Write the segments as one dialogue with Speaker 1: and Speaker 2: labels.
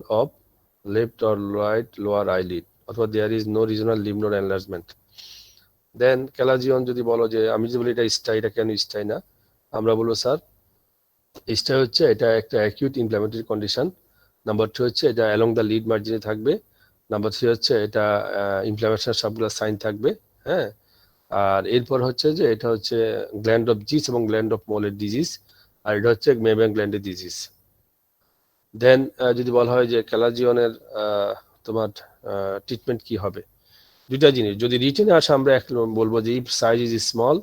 Speaker 1: of left or right lower eyelid, অথবা there is no regional lymph node enlargement. দেন ক্যালাজিয়ন যদি বলো যে আমি যদি বলি এটা স্টাই, এটা কেন স্টাই না, আমরা বলবো স্যার স্টাই হচ্ছে এটা একটা অ্যাকিউট ইনফ্ল্যামেটরি কন্ডিশন। নাম্বার 2 হচ্ছে এটা অ্যালং দ্য লিড মার্জিনে থাকবে। নাম্বার 3 হচ্ছে এটা ইনফ্ল্যামেশন সবগুলো সাইন থাকবে, হ্যাঁ। আর এরপর হচ্ছে যে এটা হচ্ছে গ্ল্যান্ড অফ জিস এবং গ্ল্যান্ড অফ মোলের ডিজিজ, আর এটা হচ্ছে মেবেন গ্ল্যান্ডের ডিজিজ। দেন যদি বলা হয় যে ক্যালাজিয়নের তোমার ট্রিটমেন্ট কি হবে, দুইটা জিনিস যদি রিটেনে আসে আমরা বলবো যে if size is small,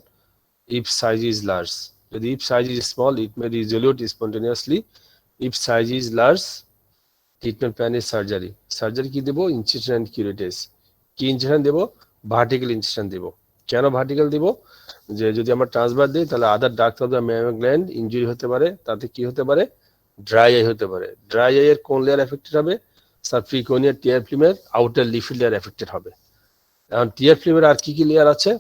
Speaker 1: if size is large. যদি if size is small it may resolute spontaneously, if size is large treatment plan is surgery. Surgery কি দেবো? Incision and curettage. কি ইনসিশন দেবো? ভার্টিক্যাল ইনসিশন দেবো। কেন vertical দিব? যে যদি আমরা ট্রান্সফার দিই তাহলে other duct of the memo gland injury হতে পারে, তাতে কি হতে পারে? ড্রাই আই হতে পারে। ড্রাই আই এর কোন লেয়ার এফেক্টেড হবে? স্যার প্রিকোনিয়ার টিয়ার ফিল্মের আউটার লিফি লেয়ার এফেক্টেড হবে। এখন টিয়ার ফিল্মের আর কি কি লেয়ার আছে?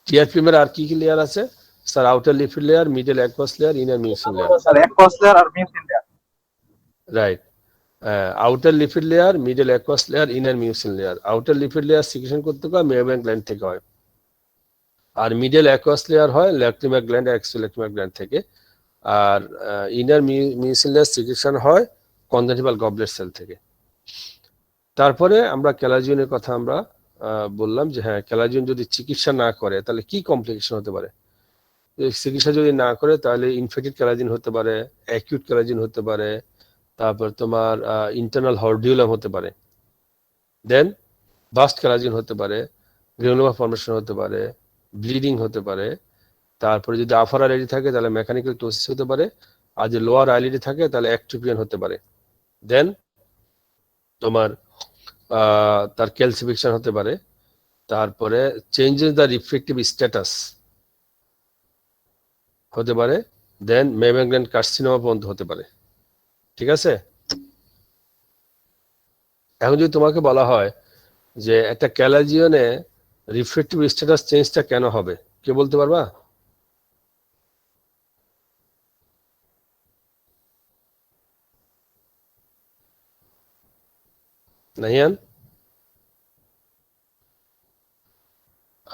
Speaker 1: টিয়ার ফিল্মের আর কি কি লেয়ার আছে sir? Outer lipid layer, middle aqueous layer, inner mucin layer.
Speaker 2: Sir aqueous layer আর mucin layer.
Speaker 1: Right. Outer lipid layer, middle aqueous layer, inner mucin layer. Outer lipid layer secretion করতে হয় মেবেন gland থেকে হয়, আর middle aqueous layer হয় ল্যাক্রিমা gland, এক্সোল্যাক্রিমা gland থেকে। আর inner mucin layer secretion হয় congenital goblet sell থেকে। তারপরে আমরা ক্যালাজিয়নের কথা আমরা বললাম যে হ্যাঁ ক্যালাজিয়ন যদি চিকিৎসা না করে তাহলে কি কমপ্লিকেশন হতে পারে। চিকিৎসা যদি না করে তাহলে ইনফেক্টেড ক্যালাজিন হতে পারে, অ্যাকিউট ক্যালাজিন হতে পারে, তারপর তোমার ইন্টারনাল হর্ডিউলাম হতে পারে, দেন বাস্ট ক্যালাজিন হতে পারে, গ্রানুলোমা ফর্মেশন হতে পারে, ব্লিডিং হতে পারে। তারপরে যদি আফার আইলিডি থাকে তাহলে মেকানিক্যাল টোসিস হতে পারে, আর যদি লোয়ার আইলিডি থাকে তাহলে অ্যাক্টোপিয়ান হতে পারে। দেন তোমার তার ক্যালসিফিকেশন হতে পারে। তারপরে চেঞ্জেস দ্য রিফ্লেকটিভ স্ট্যাটাস হতে পারে। দেন মেবেন গ্ল্যান্ড কার্সিনোমা পর্যন্ত হতে পারে। ঠিক আছে? এখন যদি তোমাকে বলা হয় যে একটা ক্যালাজিয়নে রিফ্লেকটিভ স্ট্যাটাস চেঞ্জটা কেন হবে, কে বলতে পারবা? নাহিয়ান,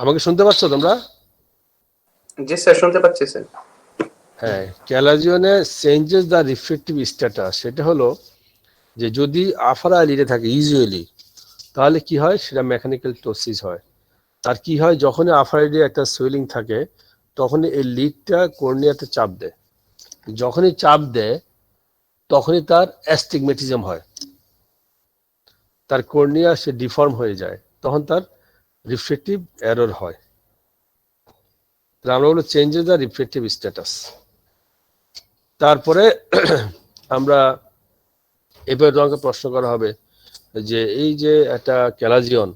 Speaker 1: আমাকে শুনতে পাচ্ছ তোমরা?
Speaker 3: জি স্যার, শুনতে পাচ্ছি স্যার।
Speaker 1: হ্যাঁ, ক্যালাজিয়নে চেঞ্জেস দ্য রিফ্লেকটিভ স্ট্যাটাস সেটা হলো যে যদি আফারা লিডে থাকে ইউজুয়ালি তাহলে কি হয়, সেটা মেকানিক্যাল টোসিস হয়। তার কি হয়, যখনই আফারা লিডে একটা সুইলিং থাকে তখনই এই লিডটা কর্নিয়াতে চাপ দেয়। যখনই চাপ দেয় তখনই তার অ্যাস্টিগমেটিজম হয়, তার কর্নিয়া সে ডিফর্ম হয়ে যায়, তখন তার রিফ্লেকটিভ এরর হয়। আমরা বলবো চেঞ্জেস দ্য রিফ্লেকটিভ স্ট্যাটাস। তারপরে আমরা এবার তোমাকে প্রশ্ন করা হবে যে এই যে একটা ক্যালাজিয়ন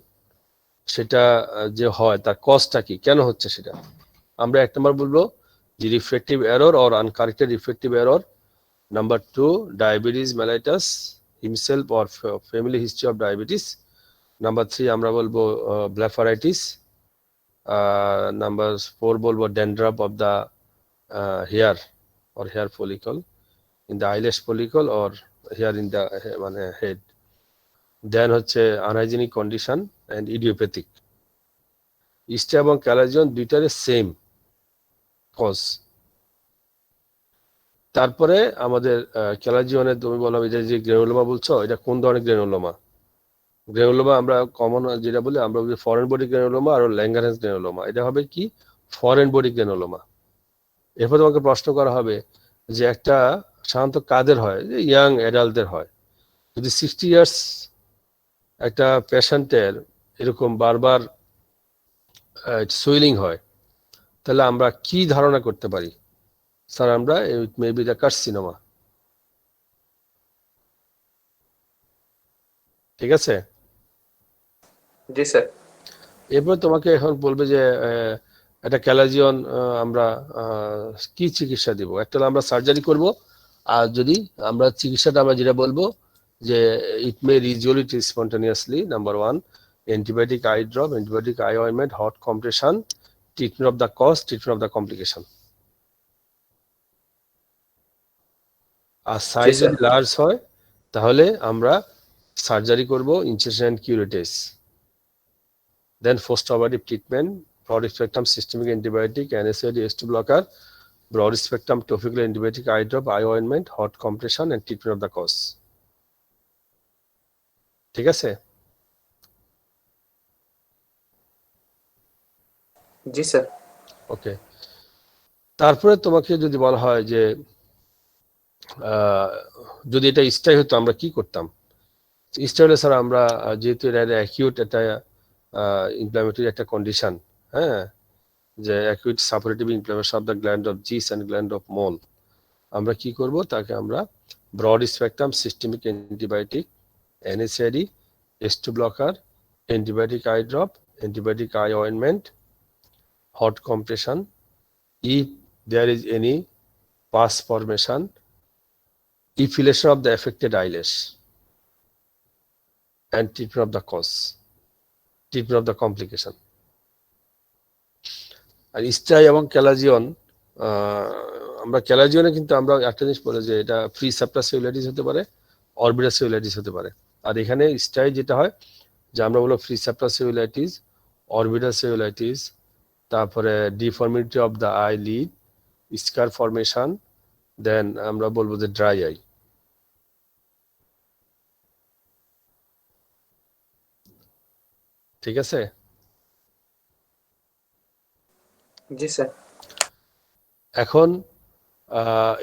Speaker 1: সেটা যে হয় তার কজটা কি, কেন হচ্ছে সেটা। আমরা এক নম্বর বলবো যে reflective error or uncorrected reflective error. Number 2 diabetes mellitus himself or family history of diabetes. Number 3 আমরা বলবো ব্লেফারাইটিস। নাম্বার 4 বলবো dandruff of the hair or hair follicle in the eyelash follicle or hair in the মানে head. দেন হচ্ছে unhygienic condition and idiopathic. ইস্টা এবং ক্যালাজিয়ন দুইটারে same cause. তারপরে আমাদের ক্যালাজিয়নের তুমি বললাম এটা যে গ্রেনুলোমা বলছো, এটা কোন ধরনের গ্রেনুলোমা? গ্রেনুলোমা আমরা কমন যেটা বলি আমরা বলি ফরেন বডি গ্রেনুলোমা আর ল্যাঙ্গারহ্যান্স গ্রেনুলোমা। এটা হবে কি ফরেন বডি গ্রেনুলোমা। এরপর তোমাকে প্রশ্ন করা হবে যে একটা সাধারণত কাদের হয়, যে ইয়াং অ্যাডাল্টদের হয়। যদি 60 ইয়ার্স একটা পেশেন্টের এরকম বারবার সুইলিং হয় তাহলে আমরা কি ধারণা করতে পারি? স্যার আমরা ইট মে বি দ্য কার্সিনোমা। ঠিক আছে?
Speaker 3: জি স্যার।
Speaker 1: এরপর তোমাকে এখন বলবে যে একটা ক্যালাজিয়ন আমরা কি চিকিৎসা দিব। একটা আমরা সার্জারি করব, আর যদি আমরা চিকিৎসাটা আমরা যেটা বলবো যে it may resolve it spontaneously. Number 1 antibiotic eye drop, antibiotic eye ointment, hot compression, treatment of the cause, treatment of the complication. আর সাইজ
Speaker 3: স্যার।
Speaker 1: যদি লার্জ হয় তাহলে আমরা সার্জারি করব, incision and curettage. Then post operative treatment, broad spectrum systemic antibiotic, NSAID, H2 blocker, broad spectrum topical antibiotic, eye drop, eye ointment, hot compression and treatment of the cause. ঠিক আছে?
Speaker 3: জি sir.
Speaker 1: ওকে। তারপরে তোমাকে যদি বলা হয় যে যদি এটা স্টাই হতো আমরা কি করতাম? স্টাই হলে স্যার আমরা যেহেতু এটা অ্যাকিউট একটা ইনফ্ল্যামেটরি একটা কন্ডিশন, হ্যাঁ, যে acute suppurative inflammation of the gland of Zeis and gland of Moll, আমরা কি করব? তাকে আমরা broad spectrum systemic antibiotic, NSAID, H2 blocker, antibiotic eye drop, antibiotic eye ointment, hot compression. If there is any pus formation, effilation of the affected eyelash, and treatment of the cause, treatment of the complication. আর স্টাই এবং ক্যালাজিয়ন, আমরা ক্যালাজিয়নে কিন্তু আমরা একটা জিনিস বলে যে এটা free সাপ্রাসেলুলাইটিস হতে পারে, অরবিটাল সেলুলাইটিস হতে পারে। আর এখানে স্টাই যেটা হয় যে আমরা বলবো ফ্রি সাপ্রাসেলুলাইটিস, অরবিটাল সেলুলাইটিস, তারপরে deformity of the eye lid, scar formation, then আমরা বলবো যে ড্রাই আই। ঠিক আছে?
Speaker 3: জি স্যার।
Speaker 1: এখন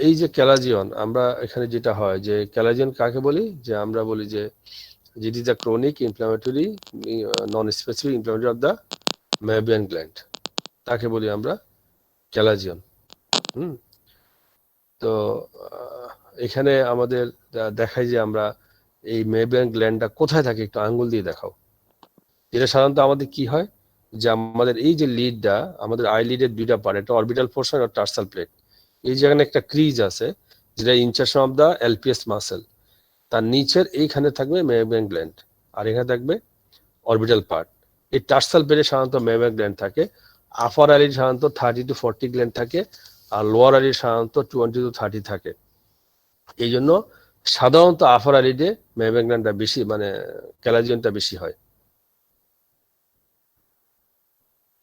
Speaker 1: এই যে ক্যালাজিয়ন, আমরা এখানে যেটা হয় যে ক্যালাজিয়ন কাকে বলি? যে আমরা বলি যে it is the chronic inflammatory non specific inflammatory of the meibomian gland, তাকে বলি আমরা ক্যালাজিয়ন। তো এখানে আমাদের দেখাই যে আমরা এই মেবিয়ান গ্ল্যান্ডটা কোথায় থাকে, একটু আঙ্গুল দিয়ে দেখাও। এটা সাধারণত আমাদের কি হয় যে আমাদের এই যে লিডটা, আমাদের আই লিডের দুইটা পার্ট, একটা অরবিটাল পোর্শন আর টার্সাল প্লেট, এই যেখানে একটা ক্রিজ আছে যেটা insertion of the LPS muscle, তার নিচের এইখানে থাকবে মেবিয়ান গ্ল্যান্ড, আর এখানে থাকবে অরবিটাল পার্ট। এই টার্সাল প্লেটে সাধারণত মেবিয়ান গ্ল্যান্ড থাকে, আপার আইলিড সাধারণত 30 to 40 গ্ল্যান্ড থাকে, আর লোয়ার আইলিড সাধারণত 20 to 30 থাকে। এই জন্য সাধারণত আপার আইলিডে মেবিয়ান গ্ল্যান্ডটা বেশি, মানে ক্যালাজিয়নটা বেশি হয়।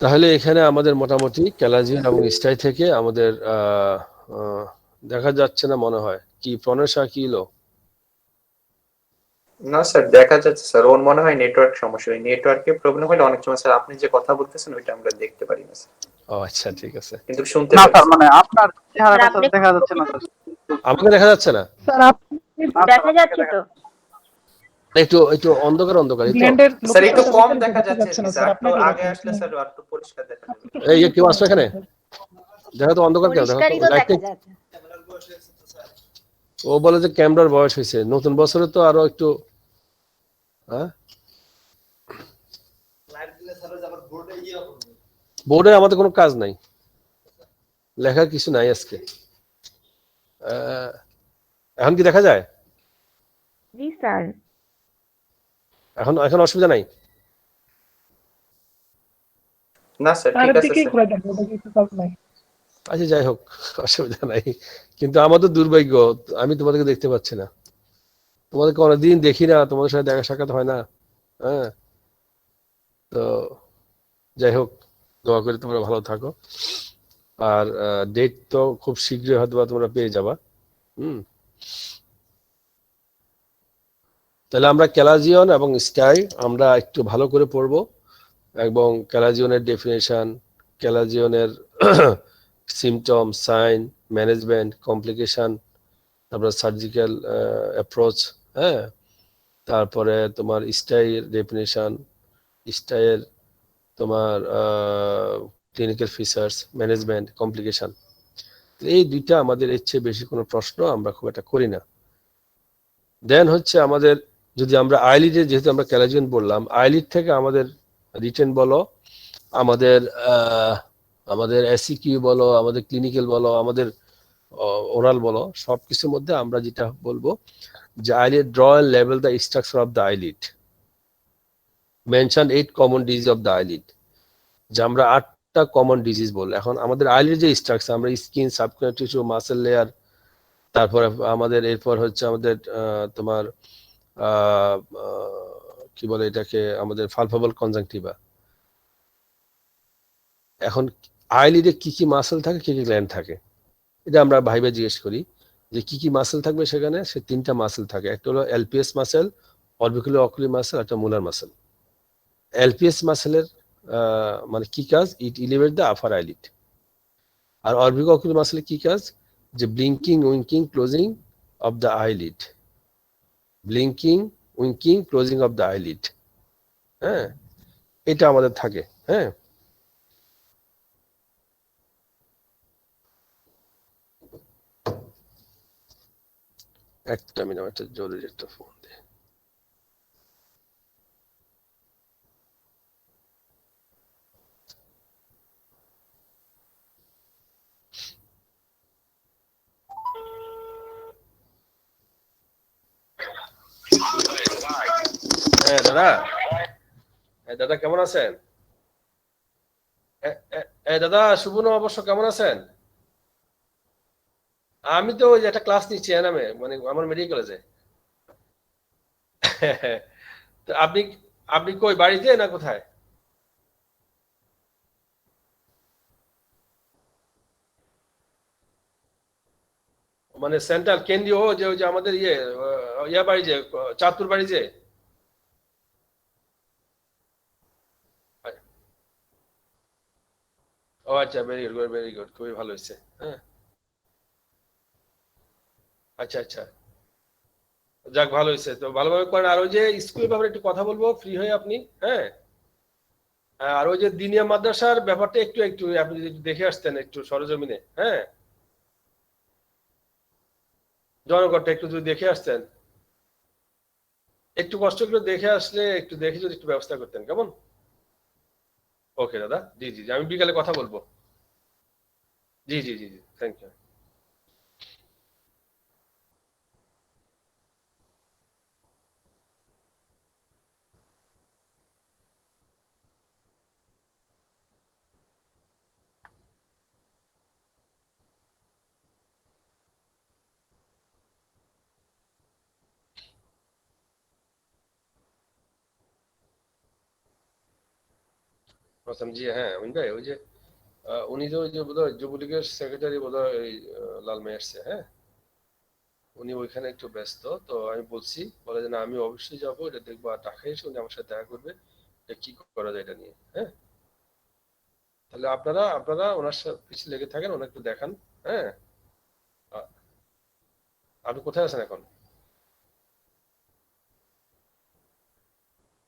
Speaker 1: তাহলে এখানে আমাদের মোটামুটি ক্যালাজিয়ন এবং স্টাই থেকে আমাদের দেখা যাচ্ছে না মনে হয়, কি প্রণেশা কি হলো?
Speaker 3: না স্যার, দেখা যাচ্ছে স্যার। ওর মনে হয় নেটওয়ার্ক সমস্যা, নেটওয়ার্কের প্রবলেম হলে অনেক সময় স্যার আপনি যে কথা বলতেছেন ওইটা আমরা দেখতে পারি না স্যার,
Speaker 1: ও আচ্ছা, ঠিক আছে।
Speaker 3: কিন্তু শুনতে
Speaker 2: না
Speaker 3: পাচ্ছি।
Speaker 2: স্যার, মানে আপনার চেহারাটা স্যার দেখা যাচ্ছে না স্যার।
Speaker 1: আমাকে দেখা যাচ্ছে না?
Speaker 4: স্যার আপনি দেখা যাচ্ছে তো।
Speaker 1: একটু একটু অন্ধকার অন্ধকার, এই তো।
Speaker 4: ব্লেন্ডের
Speaker 3: স্যার একটু কম দেখা
Speaker 4: দেখা
Speaker 3: যাচ্ছে
Speaker 4: না
Speaker 3: স্যার,
Speaker 4: স্যার,
Speaker 3: একটু
Speaker 4: আপনাকে
Speaker 3: আগে আসলে স্যার একটু পরিষ্কার দেখা যাবে।
Speaker 1: এই যে কেউ আসছে এখানে? দেখো তো অন্ধকার কেন, দেখো
Speaker 5: পরিষ্কারই
Speaker 1: তো
Speaker 5: তো
Speaker 1: লাইটটা।
Speaker 5: দেখা যাচ্ছে।
Speaker 1: ও বলে যে ক্যামেরার বয়স হয়েছে, নতুন বছরে তো আরো একটু, হ্যাঁ, বোর্ডে আমাদের কোনো কাজ নাই, লেখার কিছু নাই আজকে। এখন কি দেখা যায়?
Speaker 5: জি স্যার।
Speaker 1: এখন এখন অসুবিধা নাই?
Speaker 3: না স্যার, ঠিক
Speaker 4: তার
Speaker 3: আছে
Speaker 4: দিকেই
Speaker 3: স্যার।
Speaker 4: ঘুরে যাবে, ওটা কিছু কাজ নাই।
Speaker 1: আচ্ছা, যাই হোক, অসুবিধা নাই। কিন্তু আমাদের দুর্ভাগ্য, আমি তোমাদেরকে দেখতে পাচ্ছি না, তোমাদেরকে অনেকদিন দেখি না, তোমাদের সাথে দেখা সাক্ষাৎ হয় না। হ্যাঁ, তো যাই হোক, দোয়া করে তোমরা ভালো থাকো। আর ডেট তো খুব শীঘ্রই হয়তো তোমরা পেয়ে যাবা। তাহলে আমরা ক্যালাজিয়ন এবং স্টাই আমরা একটু ভালো করে পড়বো, এবং ক্যালাজিয়নের ডেফিনেশন, ক্যালাজিয়নের সিমটম, সাইন, ম্যানেজমেন্ট, কমপ্লিকেশন, তারপর সার্জিক্যাল অ্যাপ্রোচ, হ্যাঁ, তারপরে তোমার স্টাইয়ের ডেফিনেশন, স্টাইয়ের তোমার ক্লিনিক্যাল ফিচার্স, ম্যানেজমেন্ট, কমপ্লিকেশন। এই দুইটা আমাদের এর চেয়ে বেশি কোনো প্রশ্ন আমরা খুব একটা করি না। দেন হচ্ছে আমাদের, যদি আমরা আইলিডে, যেহেতু আমরা ক্যালাজিয়ন বললাম, আইলিড থেকে আমাদের রিটেন বলো, আমাদের আমাদের এসিকিউ বলো, আমাদের ক্লিনিক্যাল বলো, আমাদের ওরাল বলো, সবকিছুর মধ্যে আমরা যেটা বলবো যে eyelid draw and label the structure of the eyelid, mention 8 common disease of the eyelid, যে আমরা 8টা কমন ডিজিজ বল। এখন আমাদের আইলিড যে স্ট্রাকচার, আমরা স্কিন, সাবকুটানিয়াস টিস্যু, মাসেল লেয়ার, তারপর আমাদের এরপর হচ্ছে আমাদের তোমার কি বলে এটাকে আমাদের পালপেবল কনজাংটিভা। এখন আইলিডে কি কি মাসেল থাকে, কি কি গ্ল্যান্ড থাকে, এটা আমরা ভাইবে জিজ্ঞেস করি যে কি কি মাসেল থাকবে সেখানে। সে তিনটা মাসেল থাকে, একটা হলো LPS muscle, orbicularis oculi muscle, একটা মুলার মাসেল। এলপিএস মাসেলের মানে কি কাজ? It elevate the upper eyelid. আর অরবিকুলার অকুলি মাসেলের কি কাজ? যে blinking, winking, closing of the eyelid, blinking, winking, closing of the eyelid. হ্যাঁ, এটা আমাদের থাকে। হ্যাঁ, একটা মিনিট, একটা জরুরি একটা ফোন দিয়ে। হ্যাঁ দাদা, দাদা কেমন আছেন? দাদা শুভ নববর্ষ, কেমন আছেন? আমি তো ওই যে একটা ক্লাস নিচ্ছি এনামে, মানে আমার মেডিকেল কলেজে। তো আপনি আপনি কই, বাড়িতে না কোথায়? মানে সেন্ট্রাল কেন্দ্রীয়, যে ওই যে আমাদের ইয়া বাড়ি, যে চাঁদপুর বাড়ি যে। ও আচ্ছা, ভেরি গুড, ভেরি গুড, খুবই ভালো হয়েছে। হ্যাঁ, আচ্ছা আচ্ছা, যাক ভালো হয়েছে, তো ভালোভাবে করেন। আর ওই যে স্কুলের ব্যাপারে একটু কথা বলবো ফ্রি হয়ে আপনি। হ্যাঁ, আর ওই যে দিনিয়া মাদ্রাসার ব্যাপারটা একটু একটু আপনি যদি দেখে আসতেন একটু সরজমিনে। হ্যাঁ, জনগণটা একটু যদি দেখে আসতেন, একটু কষ্ট করে দেখে আসলে, একটু দেখে যদি একটু ব্যবস্থা করতেন, কেমন? ওকে দাদা, জি জি জি, আমি বিকালে কথা বলবো। জি জি জি জি, থ্যাংক ইউ। প্রথম জি, হ্যাঁ অমিন ভাই, ওই যে উনি যে ওই যে বোধহয় যুবলীগের সেক্রেটারি বোধহয় ওই লালমে আসছে। হ্যাঁ, উনি ওইখানে একটু ব্যস্ত, তো আমি বলছি, বলে যে না আমি অবশ্যই যাবো, এটা দেখবো, আর ঢাকায় এসে উনি আমার সাথে দেখা করবে, এটা কি করা যায় এটা নিয়ে। হ্যাঁ, তাহলে আপনারা আপনারা ওনার সাথে পিছিয়ে লেগে থাকেন, ওনাকে একটু দেখান। হ্যাঁ, আ- আপনি কোথায় আছেন এখন?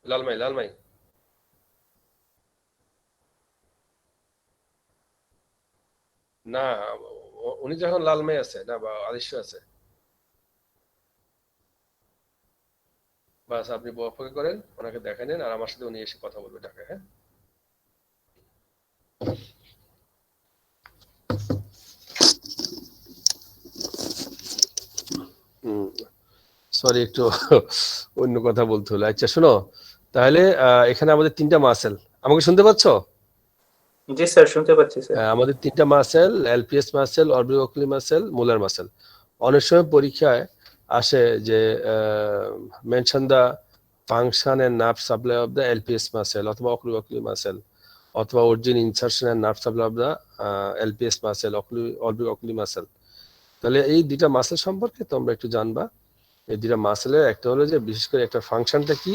Speaker 1: লালমাই, লালমাই। না, উনি যখন লালমাই আছে না, বা আদিশ্য আছে, বাস আপনি অপেক্ষা করেন, ওনাকে দেখা নেন, আর আমার সাথে উনি এসে কথা বলবে ঢাকায়। হ্যাঁ, সরি একটু অন্য কথা বলতে হলো। আচ্ছা শোনো, তাহলে এখানে আমাদের তিনটা মাসেল, আমাকে শুনতে পাচ্ছ?
Speaker 3: জি স্যার, শুনতে পাচ্ছি স্যার।
Speaker 1: আমাদের তিনটা muscle, LPS muscle, orbicular muscle, Muller muscle. অনেক সময় পরীক্ষায় আসে যে mention the function and nerve supply of the LPS muscle অথবা অকুলি মাসেল, অথবা origin insertion and nerve supply of the LPS muscle, oculi muscle. তাহলে এই দুইটা মাসেল সম্পর্কে তোমরা একটু জানবা। এই দুইটা মাসেলের একটা হলো যে বিশেষ করে একটা ফাংশনটা কি,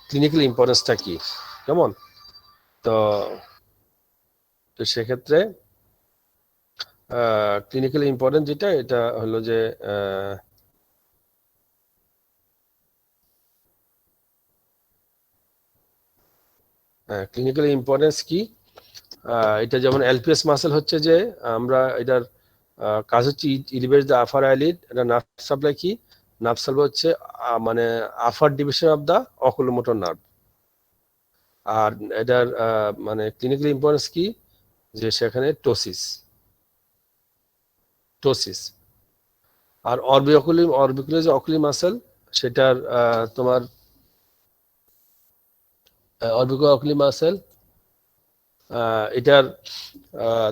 Speaker 1: ক্লিনিক্যাল ইম্পর্টেন্সটা কি, কেমন? তো তো সেক্ষেত্রে ক্লিনিক্যাল ইম্পর্টেন্ট যেটা, এটা হলো যে ক্লিনিক্যাল ইম্পর্টেন্স কি, এটা যেমন এলপিএস মাসেল হচ্ছে যে আমরা এটার কাজ হচ্ছে ইলিভেট দ্য আফার আইলিড। এটা নার্ভ সাপ্লাই কি, নার্ভ সাপ্লাই হচ্ছে মানে upper division of the oculomotor nerve. আর এটার মানে ক্লিনিক্যাল ইম্পর্টেন্স কি, যে সেখানে টোসিস, টোসিস। আর অরবিকুলার যে অকুলি মাসেল, সেটার তোমার অরবিকুলার অকুলি মাসেল, এটার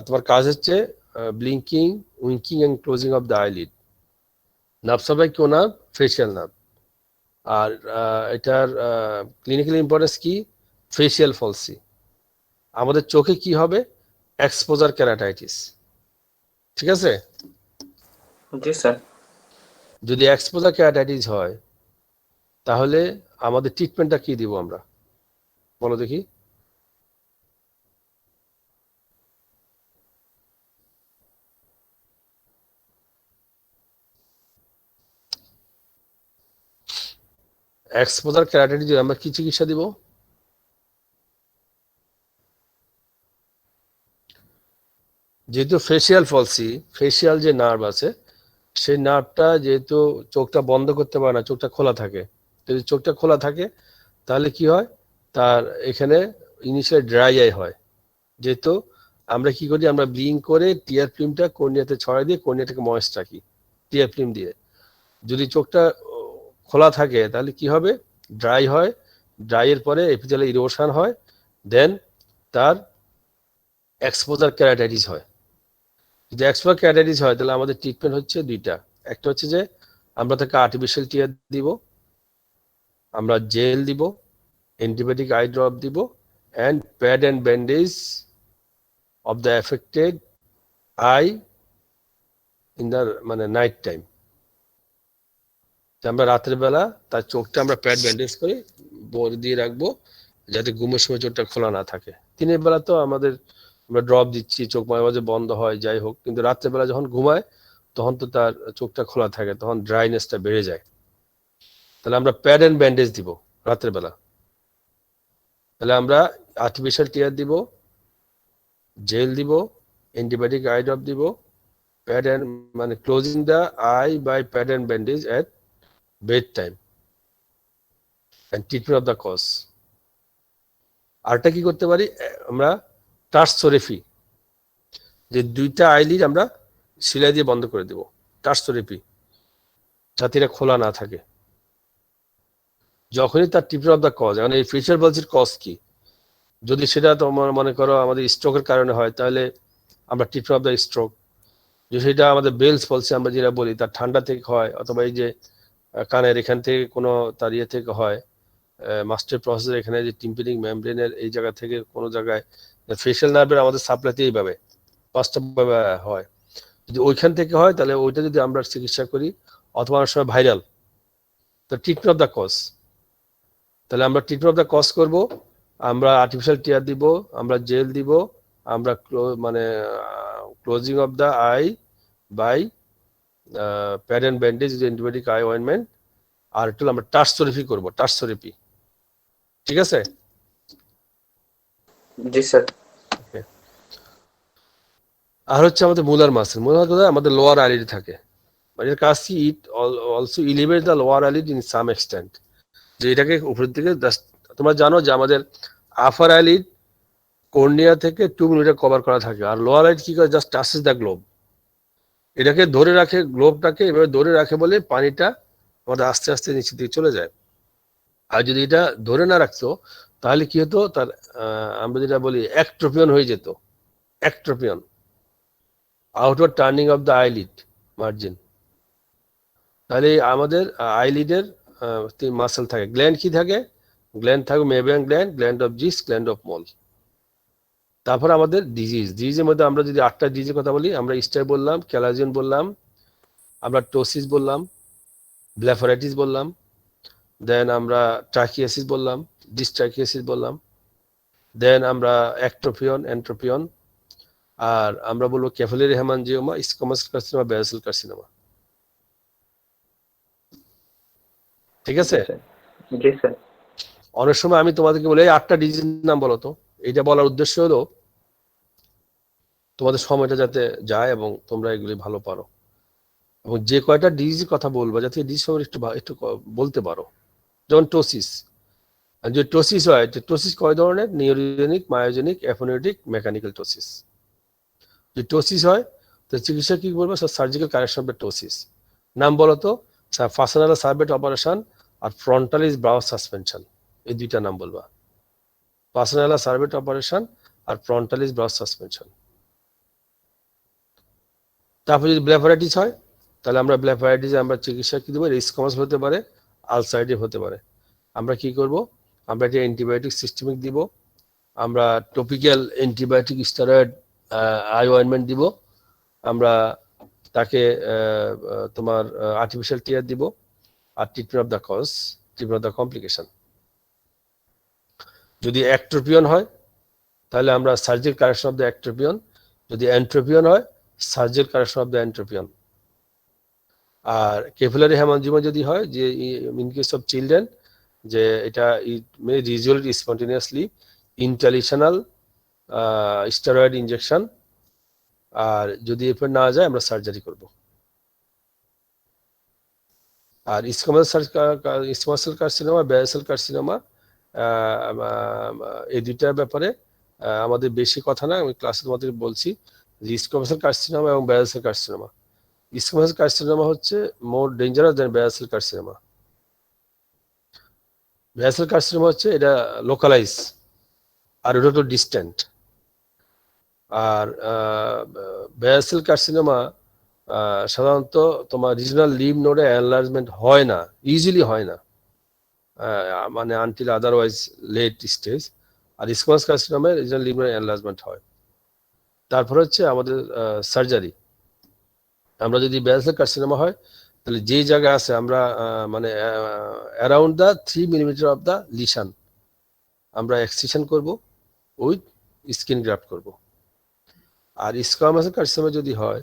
Speaker 1: তোমার কাজ হচ্ছে blinking, winking and closing of the eyelid. Nerve supply কোন নার্ভ? Facial nerve. আর এটার ক্লিনিক্যাল ইম্পর্টেন্স কি? Facial palsy. আমাদের চোখে কি হবে? Exposure keratitis. ঠিক আছে?
Speaker 3: জি স্যার।
Speaker 1: যদি এক্সপোজার কেরাটাইটিস হয় তাহলে আমাদের ট্রিটমেন্টটা কি দিব আমরা? বলো দেখি। এক্সপোজার কেরাটাইটিস আমরা কি চিকিৎসা দিব? যেহেতু ফেশিয়াল ফলসি, ফেশিয়াল যে নার্ভ আছে সেই নার্ভটা যেহেতু চোখটা বন্ধ করতে পারে না, চোখটা খোলা থাকে। যদি চোখটা খোলা থাকে তাহলে কি হয়? তার এখানে ইনিশিয়াল ড্রাই আই হয়। যেহেতু আমরা কি করি? আমরা ব্লিঙ্ক করে টিয়ার ফিল্মটা কর্নিয়াতে ছড়াই দিয়ে কর্নিয়াটাকে ময়েস্ট রাখি টিয়ার ফিল্ম দিয়ে। যদি চোখটা খোলা থাকে তাহলে কি হবে? ড্রাই হয়। ড্রাইয়ের পরে এপিথেলিয়াল ইরোশন হয়, দেন তার এক্সপোজার কেরাটাইটিস হয়। যদি এক্সপোজার কেরাটাইটিস হয় তাহলে আমাদের ট্রিটমেন্ট হচ্ছে দুইটা। একটা হচ্ছে যে আমরা তাকে আর্টিফিশিয়াল টিয়ার দিব, আমরা জেল দিব, অ্যান্টিবায়োটিক আই ড্রপ দিব, and pad and bandage of the affected I in the night time. আমরা রাতের বেলা তার চোখটা আমরা প্যাড ব্যান্ডেজ করে বড় দিয়ে রাখবো যাতে ঘুমের সময় চোখটা খোলা না থাকে। দিনের বেলা তো আমরা ড্রপ দিচ্ছি, চোখ মাঝে মাঝে বন্ধ হয়, যাই হোক, কিন্তু রাত্রের বেলা যখন ঘুমায় তখন তো তার চোখটা খোলা থাকে, তখন ড্রাইনেসটা বেড়ে যায়। তাহলে আমরা প্যাড অ্যান্ড ব্যান্ডেজ দিব রাতের বেলা। তাহলে আমরা আর্টিফিশিয়াল টিয়ার দিব, জেল দিব, অ্যান্টিবায়োটিক আই ড্রপ দিব, pad and closing the eye by pad and bandage at bed time and treatment of the cause. আরটা কি করতে পারি? আমরা টার্সোরেফি, যে দুইটা আইলিড আমরা সেলাই দিয়ে বন্ধ করে দেব, টার্সোরেফি, যাতে এটা খোলা না থাকে। যখনই তার ট্রিটমেন্ট অফ দ্য কজ, মানে এই ফেশিয়াল ফলসির কজ কি? যদি সেটা তোমার মনে করো আমাদের স্ট্রোকের কারণে হয় তাহলে আমরা ট্রিটমেন্ট অফ দ্য স্ট্রোক। যদি সেটা আমাদের বেলস ফলসি আমরা যেটা বলি তার ঠান্ডা থেকে হয়, অথবা এই যে কানের এখান থেকে কোনো তার ইয়ে থেকে হয়, মাস্টার প্রসেস এখানে যে টিম্পানিক মেমব্রেনের এই জায়গা থেকে কোনো জায়গায় ফেশিয়াল নার্ভের আমাদের সাপ্লাইতে এইভাবে পাঁচটা হয়। যদি ওইখান থেকে হয় তাহলে ওইটা যদি আমরা চিকিৎসা করি, অথবা অনেক সময় ভাইরাল, তো ট্রিটমেন্ট অফ দ্য কজ। তাহলে আমরা ট্রিটমেন্ট অফ দ্য কজ করবো, আমরা আর্টিফিশিয়াল টিয়ার দিব, আমরা জেল দিব, আমরা closing of the eye by pad and bandage, antibiotic eye ointment, আর একটু আমরা টার্সোরেফি করবো, টার্সোরেফি। ঠিক আছে?
Speaker 3: জি স্যার।
Speaker 1: আর হচ্ছে আমাদের মুলার মাসেল। মুলার কোথায়? আমাদের লোয়ার আইলিড থাকে। মানে এর কাজ কি? It also elevate the lower eyelid in some extent, যে এটাকে উপরের দিকে তোমরা জানো যে আমাদের আপার আইলিড কর্নিয়া থেকে 2 মিলিমিটার কভার করা থাকে, আর লোয়ার আইলিড কি করে? Just touches the globe. এটাকে ধরে রাখে, গ্লোবটাকে এভাবে ধরে রাখে বলে পানিটা আমাদের আস্তে আস্তে নিচের দিকে চলে যায়। আর যদি এটা ধরে না রাখতো তাহলে কি হতো? তার আমরা যেটা বলি অ্যাক্ট্রোপিয়ন হয়ে যেত। Ectropion, outward turning of the eyelid margin. তাহলে আমাদের আইলিডের মাসেল থাকে। গ্ল্যান্ড কি থাকে? গ্ল্যান্ড থাকবে meibomian gland, gland of Zeis, gland of Moll. তারপর আমাদের ডিজিজের মধ্যে আমরা যদি 8টা ডিজিজের কথা বলি, আমরা স্টাই বললাম, ক্যালাজিয়ন বললাম, আমরা টোসিস বললাম, ব্লেফারাইটিস বললাম, দেন আমরা ট্রাকিয়াসিস বললাম, ডিস্ট্রাকিয়াসিস বললাম, দেন আমরা অ্যাক্ট্রোপিয়ন, এন্ট্রোপিয়ন, আর আমরা বলবো capillary haemangioma, squamous carcinoma, basal carcinoma. ঠিক আছে?
Speaker 3: জি স্যার।
Speaker 1: অনেক সময় আমি তোমাদেরকে বলি 8টা ডিজিজের নাম বলো তো। এটা বলার উদ্দেশ্য হলো তোমাদের সময়টা যাতে যায় এবং তোমরা এগুলি ভালো পারো, এবং যে কয়টা ডিজিজের কথা বলবো যাতে ডিজিজ সম্পর্কে একটু বলতে পারো। যেমন টোসিস, যে টোসিস হয়, টোসিস কয় ধরনের? Neurogenic, myogenic, aponeurotic, mechanical ptosis. যে টোসিস হয় তো চিকিৎসা কি বলবো? Surgical correction of ptosis. নাম বলো তো? ফাসানাল সার্ভেট অপারেশন আর ফ্রন্টালিস ব্রাউ সাসপেনশন, এই দুইটা নাম বলবা। ফাসানাল সার্ভেট অপারেশন আর ফ্রন্টালিস ব্রাউ সাসপেনশন। তারপর যদি ব্লেফারাইটিস হয় তাহলে আমরা ব্লেফাইটিসে আমরা চিকিৎসা কি দেবো? রিস্কমাস হতে পারে, আলসাইটিভ হতে পারে। আমরা কি করব? আমরা একটা অ্যান্টিবায়োটিক সিস্টেমিক দিব, আমরা topical antibiotic steroid eye ointment দিব, আমরা তাকে তোমার আর্টিফিশিয়াল টিয়ার দিব, আর treatment of the cause, treatment of the complication. যদি অ্যাক্ট্রোপিয়ন হয় তাহলে আমরা surgical correction of the ectropion, যদি অ্যান্ট্রোপিয়ন হয় surgical correction of the entropion. আর ক্যাপিলারি হেমানজিওমা যদি হয়, যে ইন কেস অফ চিলড্রেন, যে এটা it may result spontaneously intralesional steroid injection, আর যদি এরপর না যায় আমরা সার্জারি করব। আর squamous carcinoma, basal cell carcinoma, এই দুইটার ব্যাপারে আমাদের বেশি কথা না, আমি ক্লাসে তোমাদের বলছি। স্কোমাস কার্সিনোমা এবং basal cell carcinoma, squamous carcinoma হচ্ছে more dangerous than basal cell carcinoma. Basal cell carcinoma হচ্ছে এটা লোকালাইজ, আর ওটা তো ডিস্ট্যান্ট। আর বেয়ার সেল কার্সিনোমা সাধারণত তোমার রিজনাল লিম্ফ নোডে এনলার্জমেন্ট হয় না, ইজিলি হয় না, মানে আনটিল আদারওয়াইজ লেট স্টেজ। আর স্কোমাস কার্সিনোমা রিজনাল লিম্ফ নোডে এনলার্জমেন্ট হয়। তারপর হচ্ছে আমাদের সার্জারি। আমরা যদি বেয়ার সেল কার্সিনোমা হয় তাহলে যে জায়গায় আছে আমরা মানে around the 3 millimetre of the lesion আমরা এক্সিশন করব, উইথ স্কিন গ্রাফট করব। আর স্কোয়ামাস কার্সিনোমা যদি হয়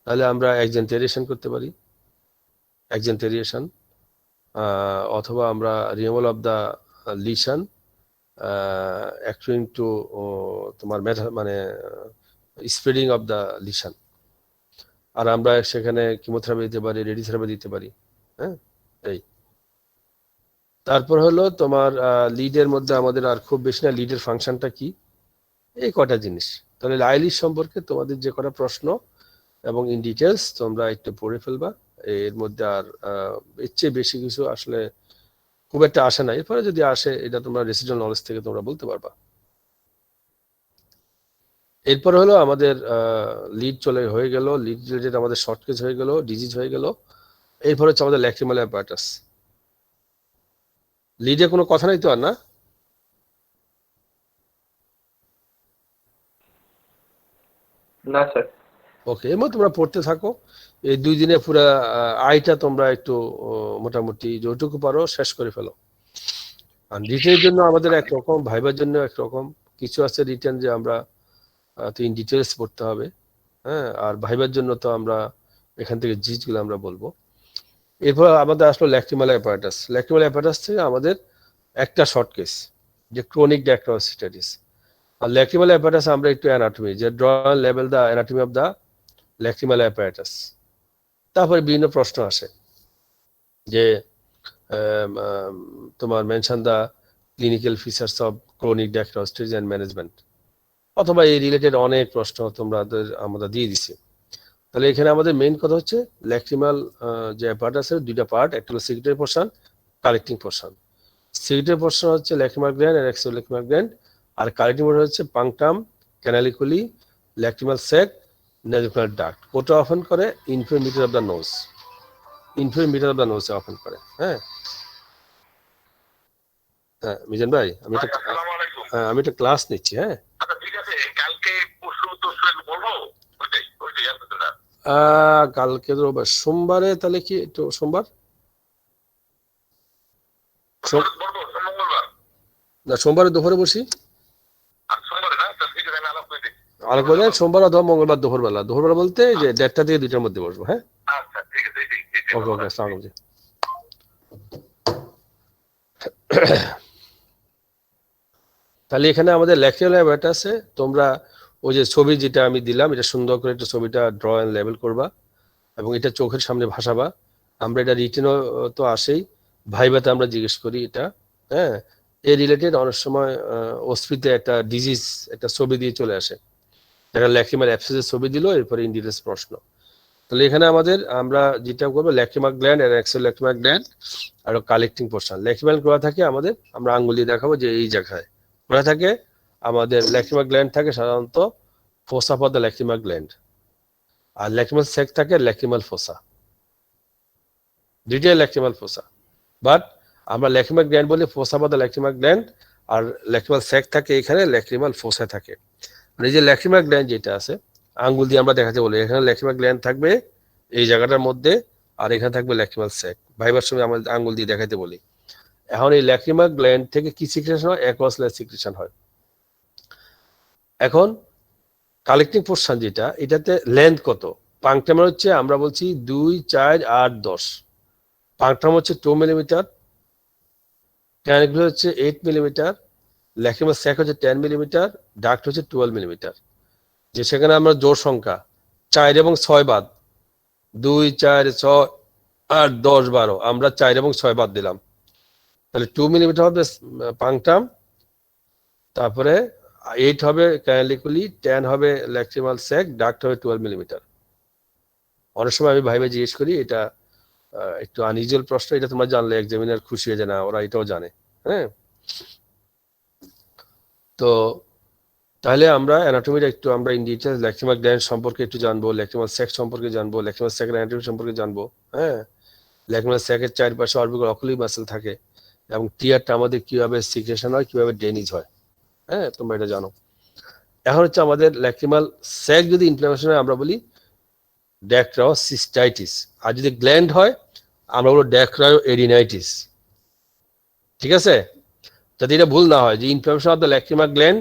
Speaker 1: তাহলে আমরা এক্সেন্টেরিয়েশন করতে পারি, এক্সেন্টেরিয়েশন, অথবা আমরা removal of the lesion acting to তোমার মানে স্প্রেডিং অফ দ্য লিশন। আর আমরা সেখানে কিমোথেরাপি দিতে পারি, রেডিওথেরাপি দিতে পারি। হ্যাঁ, এই তারপর হলো তোমার লিডের মধ্যে আমাদের আর খুব বেশি না, লিডের ফাংশনটা কি, এই কটা জিনিস। তাহলে আইলিড সম্পর্কে তোমাদের যে কটা প্রশ্ন এবং ইন ডিটেলস তোমরা একটু পড়ে ফেলবা। এর মধ্যে আর এর চেয়ে বেশি কিছু আসলে খুব একটা আসে না। এরপরে যদি আসে এটা তোমরা রেসিডুয়াল নলেজ থেকে তোমরা বলতে পারবা। এরপর হলো আমাদের লিড হয়ে গেল, লিড রিলেটেড আমাদের শর্ট কেস হয়ে গেল, ডিজিজ হয়ে গেল। এরপর হচ্ছে আমাদের ল্যাক্রিমাল অ্যাপারাটাস। লিডে কোনো কথা নাই তো আর না?
Speaker 3: না স্যার।
Speaker 1: ওকে, এবার তোমরা পড়তে থাকো। এই 2 দিনে পুরো আইটা তোমরা একটু মোটামুটি যতটুকু পারো শেষ করে ফেলো। আর রিটেনের জন্য আমাদের একরকম, ভাইবার জন্য একরকম, কিছু আছে রিটেন যে আমরা তো ইন ডিটেলস পড়তে হবে। হ্যাঁ, আর ভাইবার জন্য তো আমরা এখান থেকে জিনিসগুলো আমরা বলবো। এরপর আমাদের আসলো ল্যাক্রিমাল অ্যাপারাটাস। ল্যাক্রিমাল অ্যাপারাটাস থেকে আমাদের একটা শর্ট কেস, যে ক্রনিক ডায়াক্রোসিটাইটিস। আর ল্যাক্রিমাল অ্যাপারাটাস আমরা একটু অ্যানাটমি, যে ড্র লেভেল the anatomy of the lacrimal apparatus. তারপরে বিভিন্ন প্রশ্ন আসে যে তোমার mention the clinical features of chronic dacryocystitis and management, অথবা এই রিলেটেড অনেক প্রশ্ন আমরা দিয়ে দিছি। তাহলে এখানে আমাদের মেইন কথা হচ্ছে ল্যাক্রিমাল যে অ্যাপারাটাসের 2টা পার্ট, একটা হলো secretory portion, collecting portion. Secretory portion হচ্ছে ল্যাক্রিমাল গ্ল্যান্ড আর এক্সোল্যাক্রিমাল গ্ল্যান্ড, আর কালেক্টিং পোর্শন হচ্ছে punctum, canaliculi, lacrimal sac, nasopharyngeal duct. ওটা অফেন করে inferior meatus of the nose, inferior meatus of the nose open করে। হ্যাঁ হ্যাঁ মিজান ভাই, আমি একটা ক্লাস নিচ্ছি। হ্যাঁ, কালকে তো সোমবারে, তাহলে কি একটু সোমবার না, সোমবারে দুপুরে বসি, আলাপ করে সোমবার অথবা মঙ্গলবার দুপুরবেলা বলতে যে 1:30 থেকে 2টার মধ্যে বসবো। হ্যাঁ, ওকে ওকে, আসসালামু আলাইকুম। তাহলে এখানে আমাদের ল্যাক্রিমাল অ্যাপারাটাসে তোমরা ওই যে ছবি যেটা আমি দিলাম, এটা সুন্দর করে একটা ছবিটা ড্র এন্ড লেবেল করবা এবং এটা চোখের সামনে ভাসাবা। আমরা এটা রিটেনও তো আসেই, ভাইভাতে আমরা জিজ্ঞেস করি এটা। হ্যাঁ, এই রিলেটেড অনেক সময় অস্ফিতে একটা ডিজিজ একটা ছবি দিয়ে চলে আসে, একটা ল্যাক্রিমাল অ্যাবসেসের ছবি দিল, এরপরে ইন ডিটেলস প্রশ্ন। তাহলে এখানে আমরা যেটা করবো, ল্যাক্রিমাল গ্ল্যান্ড আর এক্সোল্যাক্রিমাল গ্ল্যান্ড আর কালেক্টিং পোর্শন। ল্যাক্রিমাল গোড়া থাকে আমাদের, আমরা আঙ্গুলি দেখাবো যে এই জায়গায় গোড়া থাকে আমাদের। ল্যাক্রিমাল গ্ল্যান্ড থাকে সাধারণত fossa for the lacrimal gland, আর ল্যাক্রিমাল স্যাক থাকে ল্যাক্রিমাল ফোসা। দুইটাই ল্যাক্রিমাল ফোসা, বাট আমরা ল্যাক্রিমাল গ্ল্যান্ড বলি ফোসা বা ল্যাক্রিমাল গ্ল্যান্ড, আর ল্যাক্রিমাল স্যাক থাকে এখানে, ল্যাক্রিমাল ফোসা থাকে। এই যে ল্যাক্রিমাল গ্ল্যান্ড যেটা আছে আঙ্গুল দিয়ে আমরা দেখাতে বলি, এখানে ল্যাক্রিমাল গ্ল্যান্ড থাকবে এই জায়গাটার মধ্যে, আর এখানে থাকবে ল্যাক্রিমাল স্যাক। ভাইবার সময় আমরা আঙ্গুল দিয়ে দেখাতে বলি। এখন এই ল্যাক্রিমাল গ্ল্যান্ড থেকে কি সিক্রেশন হয়? অ্যাকোয়াস সিক্রেশন হয়। এখন কালেক্টিং পোর্শন যেটা, এটাতে লেন্থ কত? পাংটাম হচ্ছে আমরা বলছি 2, 4, 8, 10। পাংটাম হচ্ছে 2 মিলিমিটার, ক্যানিকুলার হচ্ছে 8 মিলিমিটার, ল্যাক্রিমাল স্যাক হচ্ছে 10 মিলিমিটার, ডাক্ট হচ্ছে 12 মিলিমিটার। যে সেখানে আমরা জোর সংখ্যা 4 এবং 6 বাদ, 2, 4, 6, 8, 10, 12, আমরা 4 এবং 6 বাদ দিলাম, তাহলে 2 মিলিমিটার হবে পাংটাম, তারপরে 8 হবে ক্যানিকুলি, 10 হবে ল্যাক্রিমাল স্যাক, ডাক্ট হবে 12 মিলিমিটার। অনেক সময় আমি ভাইবে জিজ্ঞেস করি, এটা একটু আনইউজুয়াল প্রশ্ন, এটা তোমরা জানলে এক্সামিনার খুশি হয়ে যায় না, ওরা এটাও জানে। হ্যাঁ, তো তাহলে আমরা অ্যানাটমিটা একটু আমরা ইন ডিটেইলস ল্যাক্রিমাল গ্ল্যান্ড সম্পর্কে একটু জানবো, ল্যাক্রিমাল স্যাক সম্পর্কে জানবো, ল্যাক্রিমাল স্যাকের অ্যানাটমি সম্পর্কে জানবো। হ্যাঁ, ল্যাক্রিমাল স্যাকের চারপাশে অরবিটাল অকুলি মাসল থাকে, এবং টিয়ারটা আমাদের কিভাবে সিক্রেশন হয়, কিভাবে ড্রেনেজ হয়, হ্যাঁ তোমরা এটা জানো। এখন হচ্ছে আমাদের ল্যাক্রিমাল স্যাক যদি ইনফ্লামেশন হয় আমরা বলি ড্যাক্রায়োসিস্টাইটিস, আর যদি গ্ল্যান্ড হয় আমরা বলবো ড্যাক্রায়োএডিনাইটিস। ঠিক আছে, যাতে এটা ভুল না হয় যে inflammation of the lacrimal gland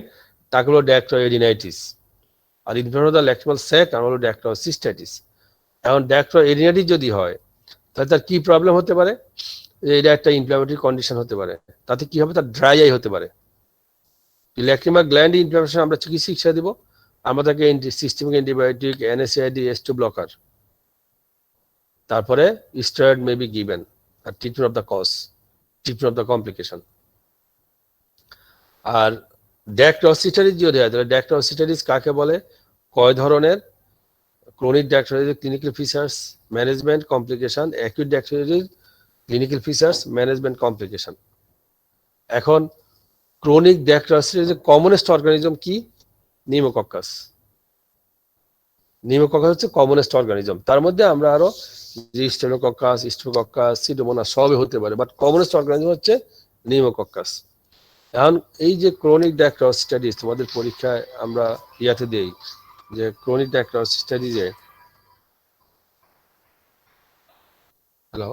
Speaker 1: তাকে হলো ড্যাক্রায়োএডিনাইটিস, আর inflammation of the lacrimal sac আমরা হলো ড্যাক্রায়োসিস্টাইটিস। এখন ড্যাক্রায়োএডিনাইটিস যদি হয় তাহলে তার কি প্রবলেম হতে পারে? এটা একটা ইনফ্লামেটরি কন্ডিশন হতে পারে, তাতে কি হবে? তার ড্রাই আই হতে পারে। ল্যাক্রিমাল গ্ল্যান্ড ইনফ্লামেশন আমরা কি চিকিৎসা দিব? আমরা তাকে systemic antibiotic, NSAID, H2 blocker, তারপরে স্টেরয়েড মে বি গিভেন, আর treatment of the cause, treatment of the complication. আর ড্যাক্রায়োসিস্টাইটিস যদি হয় তাহলে ড্যাক্রায়োসিস্টাইটিস কাকে বলে, কয় ধরনের? Chronic dacryocystitis clinical features, management, complication, acute dacryocystitis clinical features, management, complication. এখন ক্রনিক ড্যাক্রায়োসিসের কমনেস্ট অর্গানিজম কি? নিউমোকক্কাস। নিউমোকক্কাস হচ্ছে কমনেস্ট অর্গানিজম, তার মধ্যে আমরা আরো যে স্টেনোকক্কাস, স্ট্রেপ্টোকক্কাস, সিডোমোনাস সবই হতে পারে, বাট কমনেস্ট অর্গানিজম হচ্ছে নিউমোকক্কাস। এখন এই যে ক্রনিক ড্যাক্রায়োসিস্টাইটিস তোমাদের পরীক্ষায় আমরা ইয়াতে দেই, যে ক্রনিক ড্যাক্রায়োসিস্টাইটিসে, হ্যালো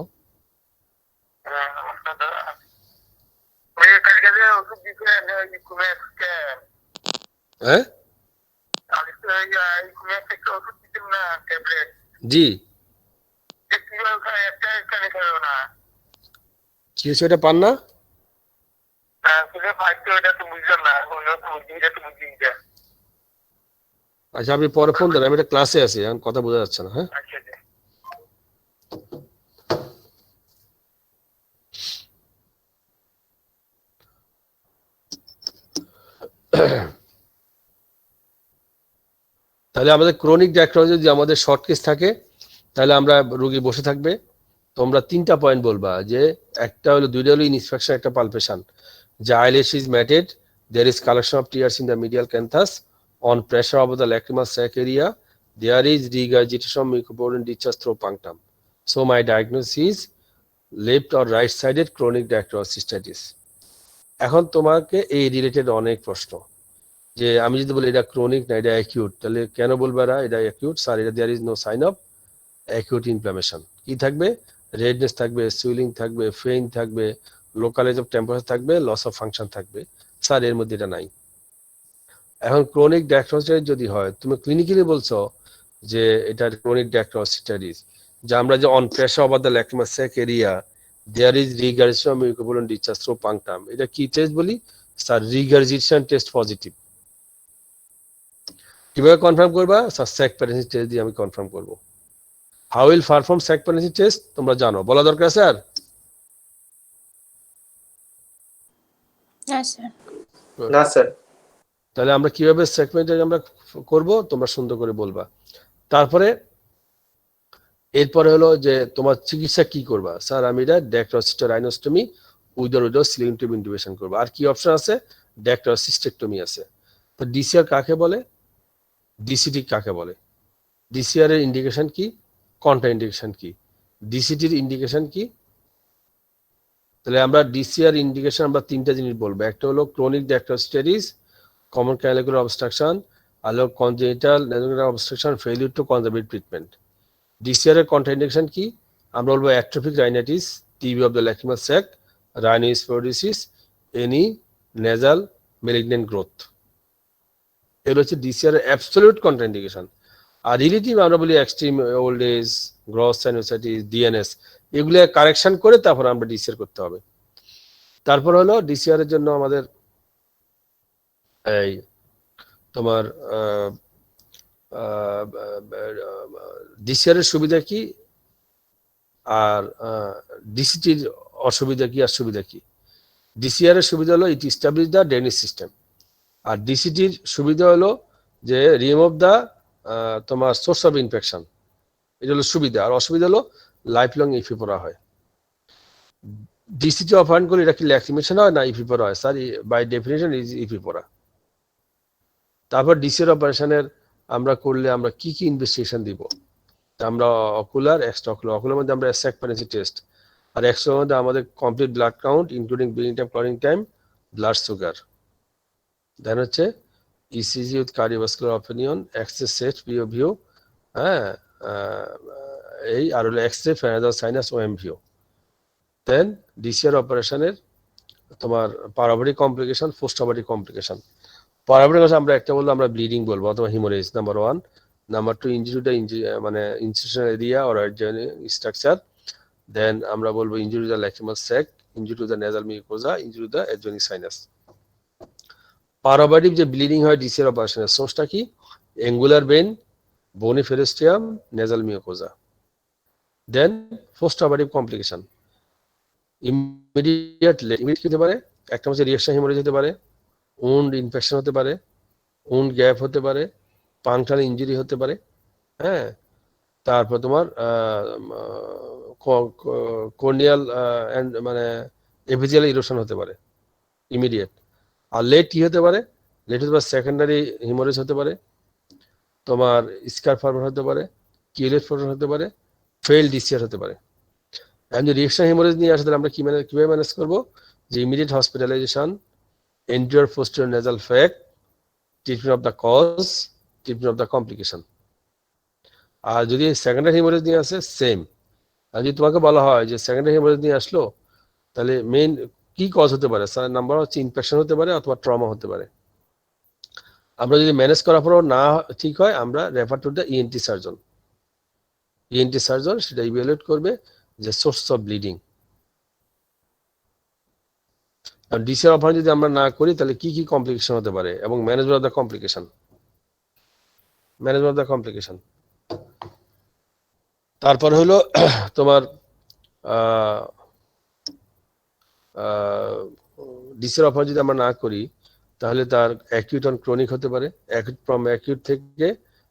Speaker 1: হ্যাঁ জি কি হচ্ছে, এটা পান না? আচ্ছা আপনি পরে ফোন দেন, আমি একটা ক্লাসে আছি, এখন কথা বোঝা যাচ্ছে না। হ্যাঁ, তাহলে আমাদের ক্রনিক ড্যাক্রায়োসিস যদি আমাদের শর্ট কেস থাকে তাহলে আমরা রোগী বসে থাকবে, তোমরা 3টা পয়েন্ট বলবা, যে একটা হলো, 2টা হলো ইনস্পেকশন, একটা পালপেশন, যে eyelash is matted, there is collection of tears in the medial canthus, on pressure of the lacrimal sac area, there is regurgitation of mucopurulent discharge through punctum. So my diagnosis is left or right sided chronic dacryocystitis. এখন তোমাকে এই related অনেক প্রশ্ন, যে আমি যদি বলি এটা ক্রনিক না এটা অ্যাকিউট, তাহলে কেন বলবে এটা অ্যাকিউট? স্যার এটা there is no sign of acute inflammation. কি থাকবে? রেডনেস থাকবে, সুইলিং থাকবে, ফেইন থাকবে, লোকালাইজ অফ টেম্পারেচার থাকবে, লস অফ ফাংশন থাকবে। স্যার এর মধ্যে এটা নাই। এখন ক্রনিক ড্যাক্রায়োসিস্টাইটিস যদি হয়, তুমি ক্লিনিক্যালি বলছো যে এটা ক্রনিক ড্যাক্রায়োসিস্টাইটিস, যে আমরা যে on pressure over the lacrimal sac area there is regurgitation of mucopurulent discharge through punctum, এটা কি টেস্ট বলি? Sir regurgitation test positive. কিভাবে কনফার্ম করবা? স্যার স্যাক প্যারেন্সি টেস্ট দিয়ে আমি কনফার্ম করব। How will perform sac patency test তোমরা জানো, বলা দরকার স্যার?
Speaker 3: না স্যার।
Speaker 1: তাহলে আমরা কিভাবে স্যাক প্যারেন্সি আমরা করব তোমরা সুন্দর করে বলবা। তারপরে এরপরে হলো যে তোমার চিকিৎসা কি করবা? স্যার আমি এটা ড্যাক্রায়োসিস্টার রাইনোস্টমি উইদাউট সিলিং টিউব ইন্টুবেশন করব। আর কি অপশন আছে? ড্যাক্রায়োসিস্টেক্টমি আছে। তো ডিসিআর কাকে বলে? ডিসিটি কাকে বলে? ডিসিআর এর ইন্ডিকেশন কি, কন্ট্রা ইন্ডিকেশন কি? ডিসিটির ইন্ডিকেশন কি? তাহলে আমরা ডিসিআর ইন্ডিকেশন আমরা তিনটা জিনিস বলবো। একটা হলো chronic dacryocystitis, common canalicular obstruction, আর হলো কনজেনিটাল ন্যানোক্যানিকুলার obstruction, failure to conservative treatment. DCR এর কন্ট্রাইন্ডিকেশন কি? আমরা বলবো atrophic rhinitis, TB of the lacrimal sac, rhinosporidiosis, any nasal malignant growth. এর হচ্ছে ডিসিআর এর অ্যাবসলিউট কন্ট্রাইন্ডিকেশন। আর রিলেটিভ আমরা বলি extreme old age, gross sinusitis, DNS, এগুলো কারেকশন করে তারপর আমরা ডিসিআর করতে হবে। তারপর হলো ডিসিআর এর জন্য আমাদের এই তোমার ডিসিআর এর সুবিধা কি আর ডিসিটির অসুবিধা কি আর সুবিধা কি? ডিসিআর এর সুবিধা হলো ইট ইস্টাবলিশ দ্য ড্রেনেজ সিস্টেম, আর ডিসিটির সুবিধা হলো যে রিমুভ দ্য তোমার সোর্স অফ ইনফেকশন, এটা হলো সুবিধা। আর অসুবিধা হলো লাইফ লং ইফি পড়া হয়। ডিসিটি অপারেশন করলে এটা কি ল্যাক্রিমেশন হয় না ইফি পড়া হয়? স্যার বাই ডেফিনেশন ইজ ইফি পড়া। তারপর ডিসিআর অপারেশনের আমরা করলে আমরা কি কি ইনভেস্টিগেশন দিব? আমরা অকুলার, এক্সট্রা অকুলার। অকুলার মধ্যে আমরা স্যাক প্যানেসি টেস্ট, আর এক্সট্রার মধ্যে আমাদের complete blood count including bleeding time, clotting time, blood sugar. Then হচ্ছে ECG with cardiovascular opinion, X-ray chest PA view, হ্যাঁ, এই আর হলো X-ray paranasal sinus OM view. Then DCR অপারেশনের তোমার peroperative complication, post operative complication. Peroperative আমরা একটা বলবো আমরা ব্লিডিং বলবো অথবা haemorrhage, number 1। Number 2 injury to মানে institutional area or structure. Then আমরা বলবো injury to the lacrimal sac, injury to the nasal mucosa, injury to the adjoining sinus. Peroperative যে ব্লিডিং হয় ডিসিআর অপারেশনের সোর্সটা কি? Angular vein, bony periosteum, nasal mucosa. Then post operative complication, immediate হতে পারে, একটা হচ্ছে রিঅ্যাকশন হিমোরেজ হতে পারে, উন্ড ইনফেকশন হতে পারে, উন্ড গ্যাপ হতে পারে, পাংশনাল ইনজুরি হতে পারে, হ্যাঁ। তারপর তোমার কর্নিয়াল মানে এপিজিয়াল ইরোশন হতে পারে ইমিডিয়েট। আর লেট কি হতে পারে? লেট হতে পারে সেকেন্ডারি হিমোরেজ হতে পারে, তোমার স্কার ফরমেশন হতে পারে, কিউলেট ফরমেশন হতে পারে, ফেইল ডিসিআর হতে পারে। যদি রিঅ্যাকশন হিমোরেজ নিয়ে আসে তাহলে আমরা কিভাবে ম্যানেজ করবো? যে immediate hospitalisation, anterior posterior nasal fag, treatment of the cause, treatment of the complication. আর যদি সেকেন্ডারি হিমোরেজ নিয়ে আসে সেম। আর যদি তোমাকে বলা হয় যে সেকেন্ডারি হিমোরেজ নিয়ে আসলো, তাহলে মেইন কি কজ হতে পারে? স্যার নাম্বার হচ্ছে ইনফেকশন হতে পারে অথবা ট্রমা হতে পারে। আমরা যদি ম্যানেজ করার পরও না ঠিক হয় আমরা refer to the ENT surgeon. ENT surgeon সেটা ইভ্যালুয়েট করবে যে source of bleeding. DCR operation যদি আমরা না করি তাহলে কি কি কমপ্লিকেশন হতে পারে এবং management of the complication. Management of the complication. তারপর হলো তোমার ডিসিআর অপারেশন যদি আমরা না করি তাহলে তার অ্যাকিউট অন ক্রনিক হতে পারে। অ্যাকিউট থেকে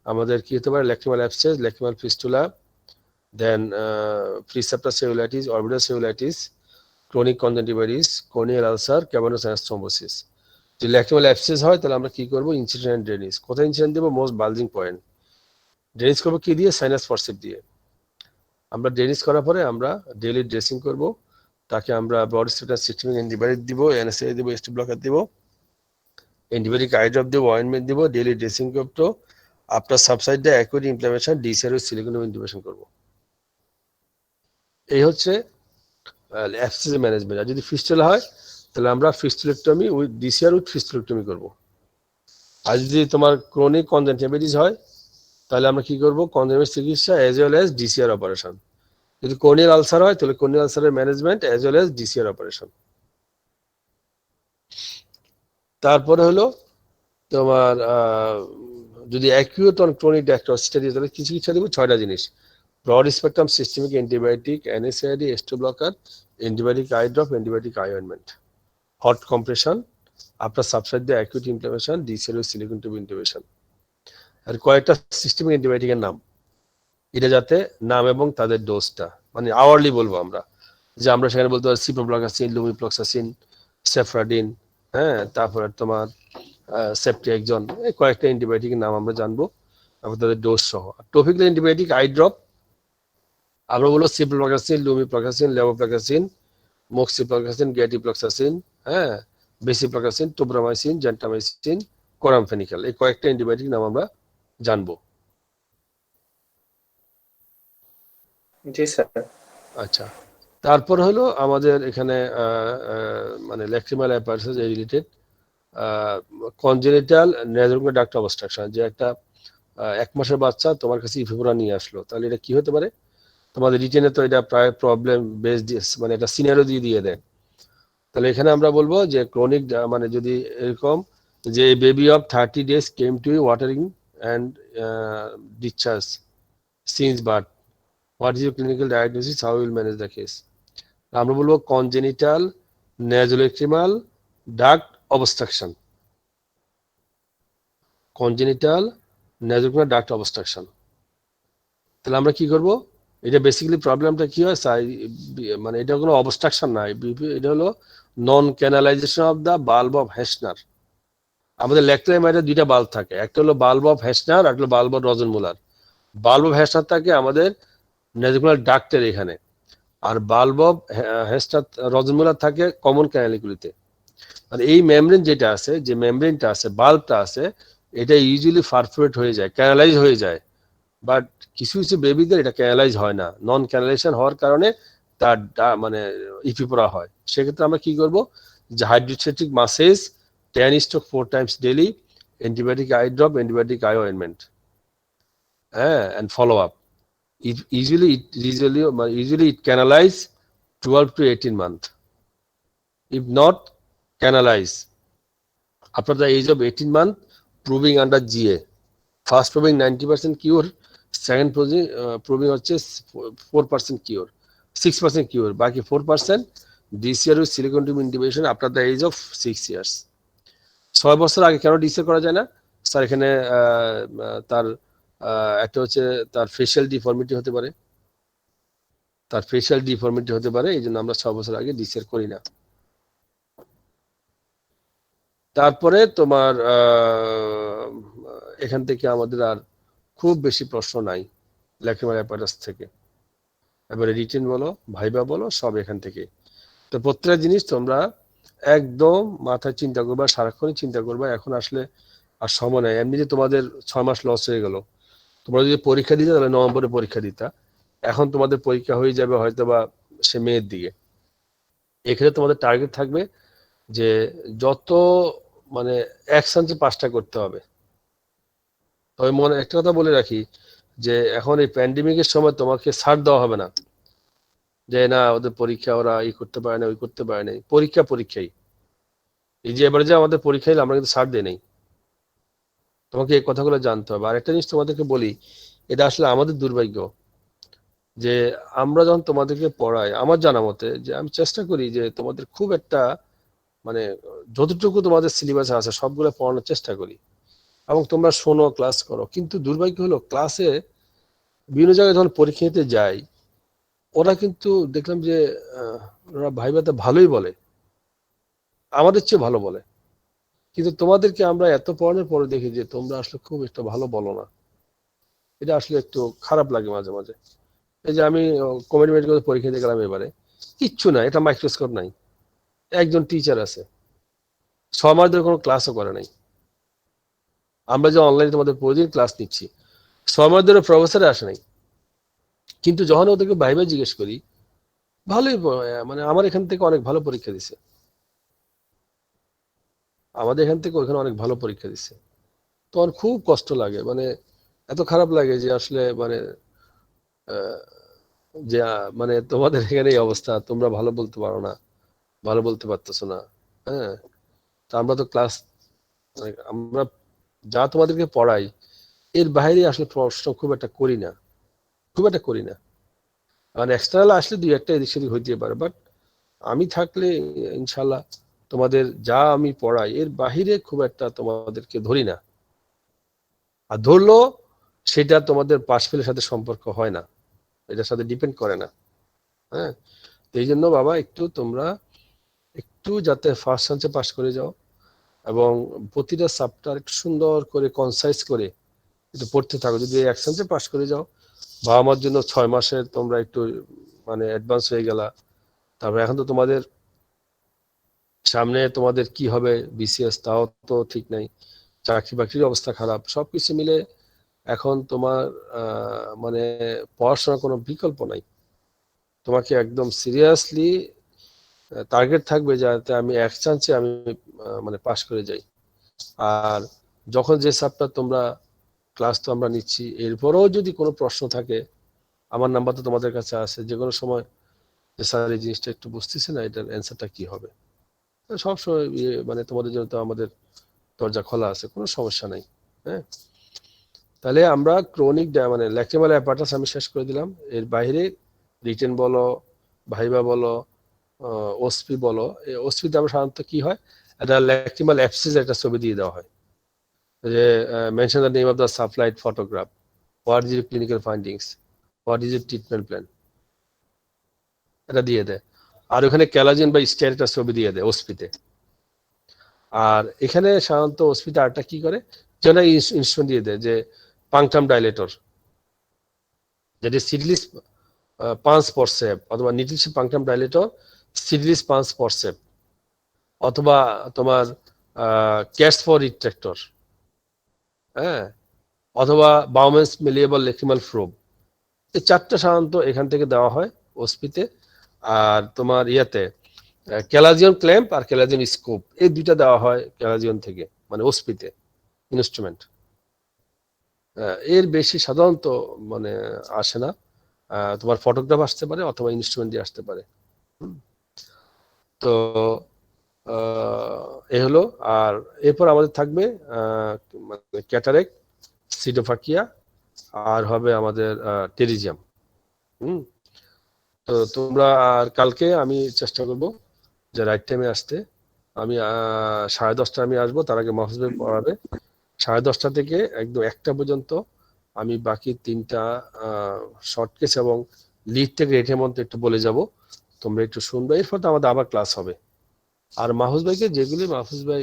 Speaker 1: আমাদের কি হতে পারে? Lacrimal abscess, lacrimal fistula, then preseptal cellulitis, orbital cellulitis, chronic conjunctivitis, corneal ulcer, cavernous sinus thrombosis. যদি ল্যাক্রিমাল অ্যাবসেস হয় তাহলে আমরা কি করব? Incision and drainage. কোথায় ইনসিশন দেব? Most bulging point. ড্রেনেজ করবো কি দিয়ে? সাইনাস ফরসেপ দিয়ে। আমরা ড্রেনেজ করার পরে আমরা ডেইলি ড্রেসিং করব, তাকে আমরা ব্রড স্পেকট্রাম সিস্টেমিক অ্যান্টিবায়োটিক দিব, এনএসএ দিব, এসটি ব্লকার দিব, অ্যান্টিবায়োটিক আই ড্রপ দিব, অয়েন্টমেন্ট দিব, ডেইলি ড্রেসিং করবো। After subside the acute inflammation DCR with silicone intubation করব। এই হচ্ছে অ্যাবসেস ম্যানেজমেন্ট। আর যদি ফিস্টুলা হয় তাহলে আমরা ফিস্টুলেক্টমি উইথ ডিসিআর উইথ ফিস্টুলেক্টমি করব। আর যদি তোমার ক্রনিক কনজেন্টিভাইটিস হয় তাহলে আমরা কি করব? কনজেন্টিভাইটিস চিকিৎসা as well as DCR operation. যদি কর্নিয়াল আলসার হয় তাহলে কর্নিয়াল আলসারের management as well as DCR operation. তারপরে হলো তোমার যদি অ্যাকিউট অন ক্রনিক ডায়াগনোস্টিস তাহলে কি চিকিৎসা দেব? 6টা জিনিস: broad spectrum systemic antibiotic, NSAID, ST blocker, antibiotic eye drop, antibiotic eye ointment, hot compression after subside the acute inflammation, DCR with silicone tube intubation. আর কয়েকটা সিস্টেমিক অ্যান্টিবায়োটিকের নাম, এটা যাতে নাম এবং তাদের ডোজটা মানে আওয়ারলি বলবো আমরা, যে আমরা সেখানে বলতে পারি সিপ্রোফ্লক্সাসিন, লুমিফ্লক্সাসিন, সেফ্রাডিন, হ্যাঁ, তারপরে তোমার সেপ্টিএক্সন, এই কয়েকটা অ্যান্টিবায়োটিকের নাম আমরা জানবো এবং তাদের ডোজ সহ। টপিক্যাল অ্যান্টিবায়োটিক আই ড্রপ আমরা বলবো সিপ্রোফ্লক্সাসিন, লুমিফ্লক্সাসিন, লেভোফ্লক্সাসিন, মক্সিফ্লক্সাসিন, গ্যাটিফ্লক্সাসিন, হ্যাঁ, বেসিফ্লক্সাসিন, টোব্রামাইসিন, জেন্টামাইসিন, কোরামফেনিক্যাল, এই কয়েকটা অ্যান্টিবায়োটিক নাম আমরা জানবো।
Speaker 3: জি স্যার।
Speaker 1: আচ্ছা, তারপর হলো আমাদের এখানে মানে lacrimal apparatus related congenital nasolacrimal duct obstruction, যে একটা 1 মাসের বাচ্চা তোমার কাছে ইফিপোরা নিয়ে আসলো, তাহলে এটা কি হতে পারে? তোমাদের রিটেনে তো এটা প্রায় প্রবলেম বেসড, মানে একটা সিনারিও দিয়ে দেয়। তাহলে এখানে আমরা বলবো যে ক্রনিক, মানে যদি এরকম যে baby of 30 days came to watering and discharge since birth, what is your clinical diagnosis, how will manage the case? আমরা বলবো congenital nasolacrimal duct obstruction, congenital nasolacrimal duct obstruction. তাহলে আমরা কি করব? এটা বেসিক্যালি প্রবলেমটা কি হয়, মানে এটা কোনো অবস্ট্রাকশন না, এটা হলো নন ক্যানালাইজেশন অফ দ্য বাল্ব অফ হেসনার। আমাদের ল্যাক্টোমাইটে 2টা বাল্ব থাকে, একটা হলো বাল্ব অফ হেসনার আর একটা হলো বাল্ব অফ রজনমুলার। বাল্ব অফ হেসনার থাকে আমাদের নেজোলেক্রিমাল ডাক্টের এখানে, আর বাল্ব অফ হেসনার রজনমুলার থাকে কমন ক্যানালিগুলিতে। মানে এই মেমব্রেন যেটা আছে, যে মেমব্রেনটা আছে, বাল্বটা আছে, এটা ইউজুয়ালি পারফোরেট হয়ে যায়, ক্যানালাইজ হয়ে যায়, বাট কিছু কিছু বেবিদের এটা ক্যানালাইজ হয় না, নন ক্যানালাইজেশন হওয়ার কারণে তার মানে ইফিপোরা হয়। সেক্ষেত্রে আমরা কি করব? যে hydrostatic massage 10:4 times daily, antibiotic eye drop, antibiotic eye ointment, হ্যাঁ, and follow up. Usually it canalize 12 to 18 months. If not canalize after the age of 18 months, proving under GA. First proving 90% cure, second proving হচ্ছে 4% cure, 6% cure, বাকি 4% DCR with silicone tube intubation after the age of 6 years. 6 বছর আগে কেন DCR করা যায় না sir? এখানে তার একটা হচ্ছে তার ফেশিয়াল ডিফর্মিটি হতে পারে, এই জন্য আমরা 6 বছর আগে ডিসিআর করি না। তারপরে তোমার এখান থেকে আমাদের আর খুব বেশি প্রশ্ন নাই ল্যাক্রিমাল অ্যাপারেটাস থেকে। এবারে রিটেন বলো, ভাইবা বলো, সব এখান থেকে। তো প্রত্যেকটা জিনিস তোমরা একদম মাথায় চিন্তা করবা, সারাক্ষণই চিন্তা করবা। এখন আসলে আর সময় নাই, এমনি যে তোমাদের 6 মাস লস হয়ে গেল। তোমরা যদি পরীক্ষা দিতে তাহলে নভেম্বরে পরীক্ষা দিতা, এখন তোমাদের পরীক্ষা হয়ে যাবে হয়তো বা সে মেয়ের দিকে। এক্ষেত্রে তোমাদের টার্গেট থাকবে যে যত মানে 1 সাঞ্চে 5টা করতে হবে। তবে মনে একটা কথা বলে রাখি, যে এখন এই প্যান্ডেমিকের সময় তোমাকে ছাড় দেওয়া হবে না, যে না ওদের পরীক্ষা, ওরা এই করতে পারে না, ওই করতে পারে না। পরীক্ষাই এই যে এবারে যে আমাদের পরীক্ষা হলো, আমরা কিন্তু ছাড় দিই নাই। তোমাকে এই কথাগুলো জানতে হবে। আর একটা জিনিস তোমাদেরকে বলি, এটা আসলে আমাদের দুর্ভাগ্য যে আমরা যখন তোমাদেরকে পড়াই, আমার জানা মতে যে আমি চেষ্টা করি যে তোমাদের খুব একটা মানে যতটুকু তোমাদের সিলেবাসে আছে সবগুলো পড়ানোর চেষ্টা করি, এবং তোমরা শোনো, ক্লাস করো। কিন্তু দুর্ভাগ্য হলো ক্লাসে বিভিন্ন জায়গায় যখন পরীক্ষা নিতে যাই, ওরা কিন্তু দেখলাম যে ওরা ভাইভাতে ভালোই বলে, আমাদের চেয়ে ভালো বলে, কিন্তু তোমাদেরকে আমরা এত পড়ানোর পরে দেখি যে তোমরা আসলে খুব একটা ভালো বলো না। এটা আসলে একটু খারাপ লাগে মাঝে মাঝে। এই যে আমি কমিউনিটি মেডিকেল পরীক্ষা দিয়ে গেলাম, এবারে কিচ্ছু না, এটা মাইক্রোস্কোপ নাই, একজন টিচার আছে, 6 মাস ধরে কোনো ক্লাসও করে নাই। আমরা যে অনলাইনে তোমাদের প্রতিদিন ক্লাস নিচ্ছি, 6 মাস ধরে প্রফেসরে আসে নাই। কিন্তু যখন ওদেরকে ভাইবা জিজ্ঞেস করি, ভালোই মানে আমার এখান থেকে অনেক ভালো পরীক্ষা দিছে, আমাদের এখান থেকে ওখানে অনেক ভালো পরীক্ষা দিছে। তখন খুব কষ্ট লাগে, মানে এত খারাপ লাগে যে আসলে মানে যে মানে তোমাদের এখানে এই অবস্থা, তোমরা ভালো বলতে পারো না, ভালো বলতে পারতেছো না। হ্যাঁ, তা আমরা তো ক্লাস, আমরা যা তোমাদেরকে পড়াই এর বাইরে আসলে প্রশ্ন খুব একটা করি না। মানে এক্সটার্নাল আসলে 2-1টা এদিক সেদিক হইতে পারে, বাট আমি থাকলে ইনশাল্লাহ তোমাদের যা আমি পড়াই এর বাহিরে খুব একটা তোমাদেরকে ধরি না। আর ধরলো সেটা তোমাদের পাস ফেলের সাথে সম্পর্ক হয় না, এটার সাথে ডিপেন্ড করে না। হ্যাঁ, তো এই জন্য বাবা তোমরা একটু যাতে ফার্স্ট চান্সে পাস করে যাও, এবং প্রতিটা চ্যাপ্টার একটু সুন্দর করে কনসাইজ করে একটু পড়তে থাকো। যদি 1 চান্সে পাস করে যাও, বাবা মার জন্য 6 মাসে তোমরা একটু মানে অ্যাডভান্স হয়ে গেলা। তারপর এখন তো তোমাদের সামনে তোমাদের কি হবে বিসিএস তাও তো ঠিক নাই, চাকরি বাকরির অবস্থা খারাপ, সবকিছু মিলে এখন তোমার মানে পড়াশোনার কোনো বিকল্প নাই। তোমাকে একদম সিরিয়াসলি টার্গেট থাকবে যাতে আমি এক চান্সে আমি মানে পাশ করে যাই। আর যখন যে চ্যাপ্টার তোমরা ক্লাস তো আমরা নিচ্ছি, এরপরেও যদি কোনো প্রশ্ন থাকে আমার নাম্বার তো তোমাদের কাছে আছে, যে কোনো সময় যে স্যার এই জিনিসটা একটু বুঝতেছি না, এটার অ্যান্সারটা কি হবে। সবসময় মানে তোমাদের জন্য তো আমাদের দরজা খোলা আছে, কোনো সমস্যা নাই। হ্যাঁ, তাহলে আমরা ক্রনিক মানে ল্যাক্রিমাল অ্যাপাটাস আমি শেষ করে দিলাম। এর বাইরে রিটেন বলো, ভাইবা বলো, ওসপি বলো, এই ওসপিতে আমরা সাধারণত কি হয়, একটা ল্যাক্রিমাল অ্যাপসিস একটা ছবি দিয়ে দেওয়া হয়, যে mention the name of the supplied photograph, what is your clinical findings, what is your treatment plan, এটা দিয়ে দেয়। আর ওখানে ক্যালাজিন বা স্টেরয়েডের ছবি দিয়ে দেয় ওসপিতে। আর এখানে সাধারণত ওসপিতে আরটা কি করে, যেন ইনস্ট্রুমেন্ট দিয়ে দেয় যে পাংটাম ডাইলেটর, যেটি সিডলিস পাঁচ পরসেপ, অথবা নিটিলস পাংটাম ডাইলেটর সিডলিস পাঁচ পরসেপ, অথবা তোমার ক্যাটস ফর রিট্রাক্টর, হ্যাঁ, অথবা বাউমেন্স মেলিয়েবল লেক্রিমাল ফ্রোব। এই চারটা সাধারণত এখান থেকে দেওয়া হয় ওসপিতে। আর তোমার ইয়াতে ক্যালাজিয়ন ক্ল্যাম্প আর ক্যালাজিয়ন স্কোপ, এই দুইটা দেওয়া হয় ক্যালাজিয়ন থেকে, মানে ওসপিতে ইনস্ট্রুমেন্ট। এর বেশি সাধারণত মানে আসে না। তোমার ফটোগ্রাফ আসতে পারে অথবা ইনস্ট্রুমেন্ট দিয়ে আসতে পারে। তো এ হলো। আর এরপর আমাদের থাকবে মানে ক্যাটারেক্ট, সিডোফাকিয়া, আর হবে আমাদের টেরিজিয়াম। তো তোমরা আর কালকে আমি চেষ্টা করব যে রাইট টাইমে আসতে। আমি 10:30 আমি আসবো, তার আগে মাহফুজ ভাই পড়াবে। 10:30 থেকে একদম 1টা পর্যন্ত আমি বাকি 3টা শর্ট কেস এবং লিড থেকে রেটের মধ্যে একটু বলে যাব, তোমরা একটু শুনবে। এরপর তো আমাদের আবার ক্লাস হবে। আর মাহফুজ ভাইকে যেগুলি মাহফুজ ভাই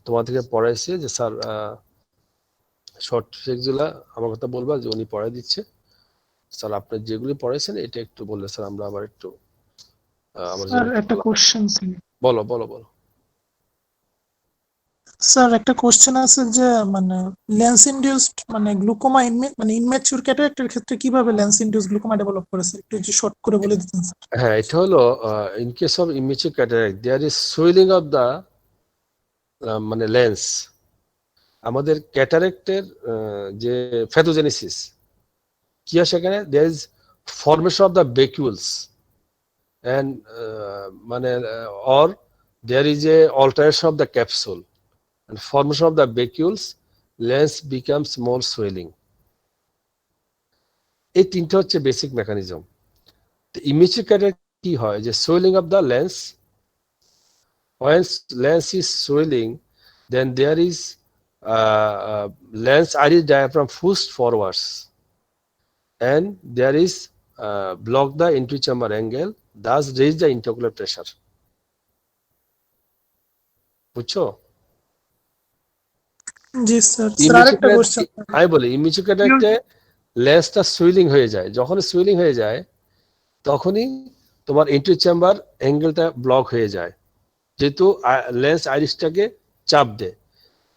Speaker 1: তোমাদেরকে পড়াইছে, যে স্যার শর্ট ট্রিকগুলো আমার কথা বলবা, যে উনি পড়াই দিচ্ছে, স্যার আপনি যেগুলি পড়াইছেন এটা একটু বললে স্যার আমরা আবার একটু আমার
Speaker 6: স্যার একটা কোশ্চেন ছিল।
Speaker 1: বলো বলো বলো।
Speaker 6: স্যার একটা কোশ্চেন আছে যে মানে লেন্স ইনডিউসড মানে গ্লুকোমা মানে ইনম্যাচিউর ক্যাটারাক্টের ক্ষেত্রে কিভাবে লেন্স ইনডিউসড গ্লুকোমা ডেভেলপ করেছে, একটু যদি শর্ট করে বলে দিতেন স্যার।
Speaker 1: হ্যাঁ, এটা হলো in case of immature cataract there is swelling of the মানে লেন্স। আমাদের ক্যাটারাক্টের যে ফ্যাথোজেনেসিস কি হয় সেখানে, there is formation of the vacuoles and মানে or there is a alteration of the capsule and formation of the vacuoles, lens becomes more swelling. এই তিনটা হচ্ছে বেসিক মেকানিজম। তো ইমেচিউর ক্যাটারাক্ট কি হয়, যে swelling of the lens, when lens is swelling then there is lens iris diaphragm pushed forwards and there is block the entry chamber angle, thus raise the intraocular pressure. বুঝছো?
Speaker 6: জি sir. Sir আরেকটা question
Speaker 1: আমি বলি, immature ক্যাটারাক্টে লেন্সটা swelling হয়ে যায়। যখন swelling হয়ে যায় তখনই তোমার এন্ট্রি চেম্বার অ্যাঙ্গেলটা ব্লক হয়ে যায়, যেহেতু লেন্স আইরিসটাকে চাপ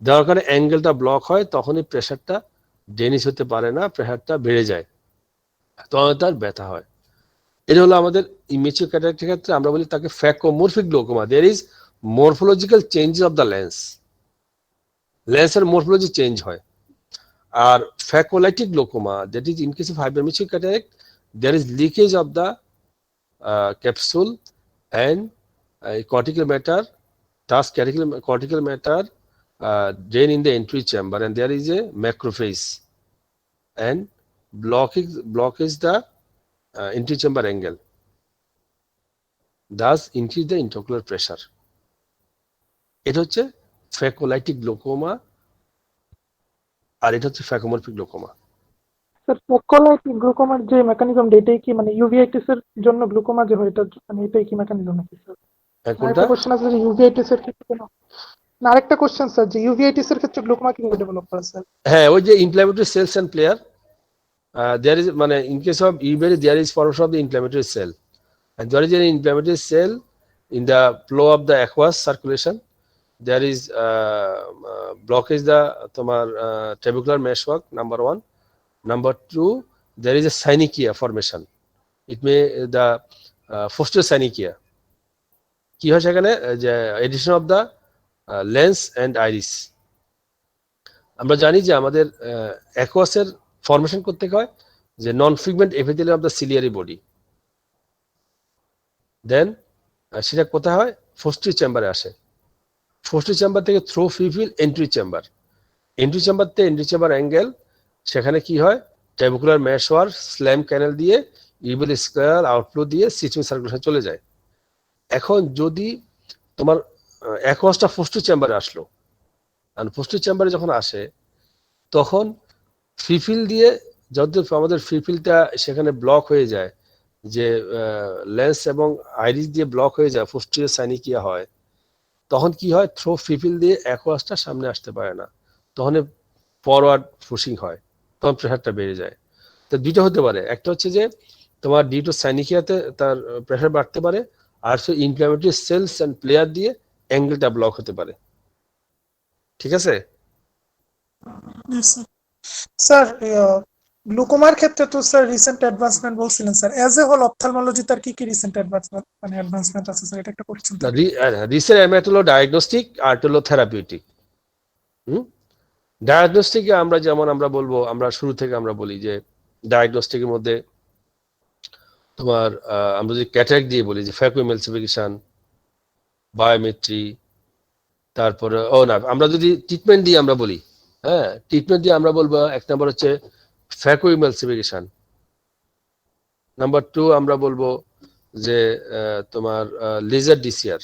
Speaker 1: দেওয়ার কারণে অ্যাঙ্গেলটা ব্লক হয়, তখনই প্রেশারটা ডেনিস হতে পারে না, প্রেশারটা বেড়ে যায়, তখন তার ব্যথা হয়। এটা হলো আমাদের ইমেচিউর ক্যাটারাক্টের ক্ষেত্রে আমরা বলি তাকে phacomorphic glaucoma. There is morphological changes of the lens, লেন্সের মরফোলজি চেঞ্জ হয়। আর phacolytic glaucoma, that is in case of hypermature cataract there is leakage of the capsule and cortical matter, thus cortical matter drain in the entry chamber and there is a macrophage and blockage the entry chamber angle, thus increase the intraocular pressure. এটা হচ্ছে ফ্যাকোলাইটিক glaucoma আর এটা হচ্ছে ফ্যাকোমরফিক glaucoma.
Speaker 7: Sir ফ্যাকোলাইটিক গ্লুকোমার যে mechanism এটাই কি মানে uveitis এর জন্য গ্লুকোমা যে হয় এটা মানে এটাই কি মেকানিজম নাকি স্যার?
Speaker 1: কোনটা?
Speaker 7: আরেকটা কোশ্চেন আছে যে ইউভিআইটিস এর ক্ষেত্রে কেন, না আরেকটা কোশ্চেন স্যার যে ইউভিআইটিস এর ক্ষেত্রে গ্লুকোমা কিভাবে ডেভেলপ করে স্যার?
Speaker 1: হ্যাঁ, ওই যে inflammatory cells and flare, there is মানে in case of UVA there is formation of the inflammatory cell, and there is an inflammatory cell in the flow of the aqueous circulation. There is blockage the তোমার trabecular meshwork, number 1. Number 2, there is a synechia formation. It may the Foster-Synechia. কি হয় সেখানে যে adhesion of the lens and iris. আমরা জানি যে আমাদের অ্যাকোয়াসের ফর্মেশন করতে হয় যে non pigment epithelium of the ciliary body, then সেটা কোথায় হয়, ফোস্টি চেম্বারে আসে। ফোস্টি চেম্বার থেকে through pupil anterior chamber, anterior chamber থেকে এন্ট্রি চেম্বার অ্যাঙ্গেল, সেখানে কি হয় ট্রাবেকুলার মেশওয়ার্ক স্ল্যাম ক্যানেল দিয়ে ইউভেল স্কয়ার আউটফ্লো দিয়ে সিস্টেম সার্কুলেশন চলে যায়। এখন যদি তোমার অ্যাকোয়াসটা ফোস্টি চেম্বারে আসলো, আর ফোস্টি চেম্বারে যখন আসে তখন ফিফিল দিয়ে যদি আমাদের ফিফিলটা সেখানে ব্লক হয়ে যায়, যে লেন্স এবং আইরিস দিয়ে ব্লক হয়ে যায়, ফোস্টিও-সাইনিকিয়া হয়, তখন কি হয় থ্রো ফিফিল দিয়ে অ্যাকোয়াসটা সামনে আসতে পারে না, তখন ফরওয়ার্ড পুশিং হয়, তখন প্রেশারটা বেড়ে যায়। তো দুটো হতে পারে, একটা হচ্ছে যে তোমার ডিউ টু সাইনিকিয়াতে তার প্রেশার বাড়তে পারে, আর ইনফ্ল্যামেটরি সেলস এন্ড প্লেয়ার দিয়ে অ্যাঙ্গেলটা ব্লক হতে পারে। ঠিক আছে
Speaker 6: স্যার গ্লুকোমার ক্ষেত্রে তো স্যার রিসেন্ট অ্যাডভান্সমেন্ট বলছিলেন sir, as a whole ophthalmology তার কি কি রিসেন্ট অ্যাডভান্সমেন্ট মানে অ্যাডভান্সমেন্ট আছে স্যার, এটা একটা কোশ্চেন।
Speaker 1: রিসেন্ট এমএট হলো ডায়াগনস্টিক আর হলো থেরাপিউটিক। ডায়াগনস্টিকে আমরা যেমন আমরা বলবো, আমরা শুরু থেকে আমরা বলি যে ডায়াগনস্টিকের মধ্যে তোমার আমরা যদি ক্যাটারাক্ট দিয়ে বলি যে ফ্যাকুইমেলসিফিকেশন, বায়োমেট্রি, তারপরে আমরা যদি ট্রিটমেন্ট দিয়ে আমরা বলি, হ্যাঁ ট্রিটমেন্ট দিয়ে আমরা বলবো এক নম্বর হচ্ছে ফ্যাকুইমেলসিফিকেশন, নাম্বার 2 আমরা বলবো যে তোমার লেজার ডিসিআর,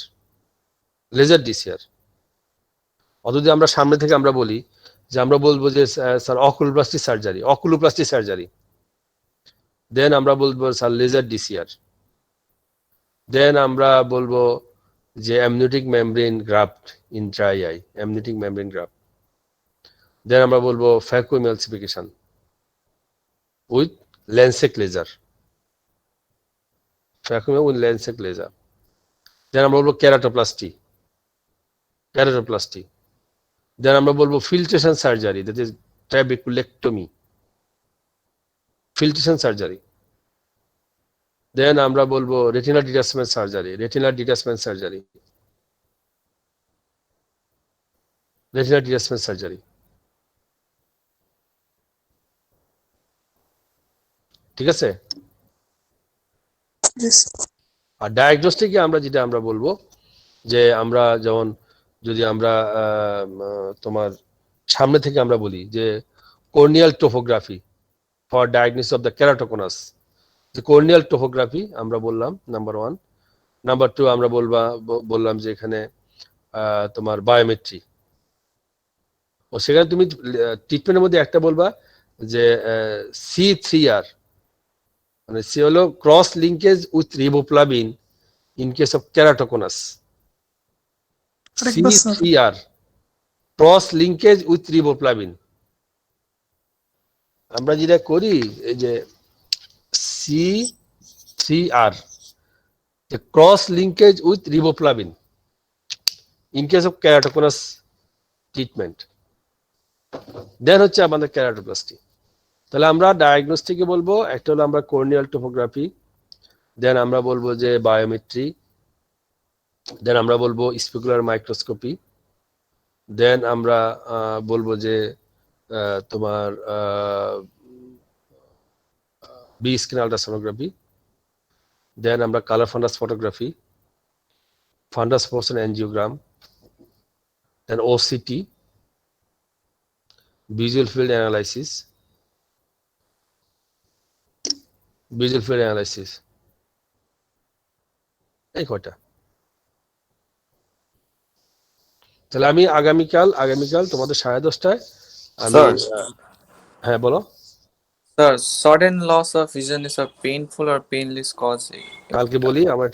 Speaker 1: অথবা যদি আমরা সামনে থেকে আমরা বলি যে আমরা বলবো যে স্যার অকুলোপ্লাস্টি সার্জারি, দেন আমরা বলবো স্যার লেজার ডিসিআর, দেন আমরা বলবো যে amniotic membrane graft in dry eye, amniotic membrane graft, then আমরা বলবো ফ্যাকুইমেলসিফিকেশন উইথ লেন্সেক লেজার, দেন আমরা বলবো কেরাটোপ্লাস্টি, দেন আমরা বলবো filtration surgery, that is trabeculectomy, filtration surgery, then আমরা বলবো রেটিনাল ডিটাচমেন্ট সার্জারি, ঠিক আছে। আর ডায়াগনস্টিকে আমরা যেটা আমরা বলবো যে আমরা যেমন যদি আমরা তোমার সামনে থেকে আমরা বলি যে corneal topography for diagnosis of the keratoconus, যে কর্নিয়াল টোপোগ্রাফি আমরা বললাম নাম্বার 1, নাম্বার 2 আমরা বললাম যে এখানে তোমার বায়োমেট্রি, ও সেখানে তুমি ট্রিটমেন্টের মধ্যে একটা বলবা যে C3R, মানে সে হলো cross linkage with riboflavin in case of keratoconus, C3R cross linkage with riboflavin. আমরা যেটা করি এই যে C3R cross linkage with riboflavin in case of keratoconus treatment, then হচ্ছে আমাদের কেরাটোপ্লাস্টি। তাহলে আমরা ডায়াগনস্টিকে বলবো একটা হলো আমরা কর্নিয়াল টোপোগ্রাফি, দেন আমরা বলবো যে বায়োমেট্রি, দেন আমরা বলবো স্পেকুলার মাইক্রোস্কোপি, দেন আমরা বলবো যে তোমার বি স্ক্যান আল্ট্রাসোনোগ্রাফি, দেন আমরা colour fundus photography, fundus fluorescein angiogram, then OCT, visual field analysis, এই কয়টা। তাহলে আমি আগামীকাল তোমাদের 10:30টায় আমি হ্যাঁ বলো
Speaker 8: Sir, sudden loss of vision is a painful or painless cause.
Speaker 1: কালকে বলি আমার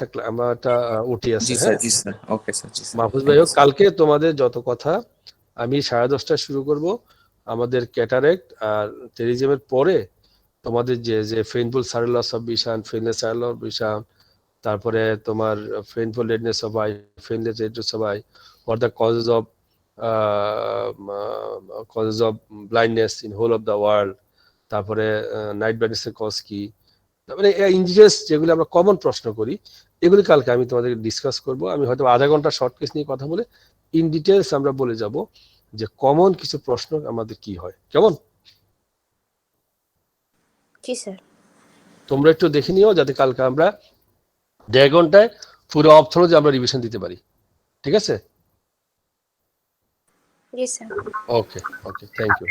Speaker 1: একটা ওটি আছে।
Speaker 8: জি স্যার, জি স্যার, ওকে স্যার, জি স্যার।
Speaker 1: মাহফুজ ভাই হোক, কালকে তোমাদের যত কথা আমি 10:30টায় শুরু করব। আমাদের ক্যাটারেক্ট আর টেরিজমের পরে তোমাদের যে painful sudden loss of vision, painless sudden loss of vision, তারপরে তোমার painful redness of eye, painless redness of eye, or the causes of blindness in whole of the world, তারপরে নাইট ব্লাইন্ডনেস এর cause কি, তারপরে ingenious যেগুলো আমরা common প্রশ্ন করি এগুলি কালকে আমি তোমাদেরকে ডিসকাস করব। আমি হয়তো আধা ঘন্টা শর্ট কেস নিয়ে কথা বলে ইন ডিটেলস আমরা বলে যাব যে কমন কিছু প্রশ্ন আমাদের কি হয়। কেমন?
Speaker 9: জি স্যার।
Speaker 1: তোমরা একটু দেখে নিও যাতে কালকে আমরা 1.5 ঘন্টায় পুরো অপথোলজি আমরা রিভিশন দিতে পারি। ঠিক আছে?
Speaker 9: জি স্যার।
Speaker 1: Okay, thank you.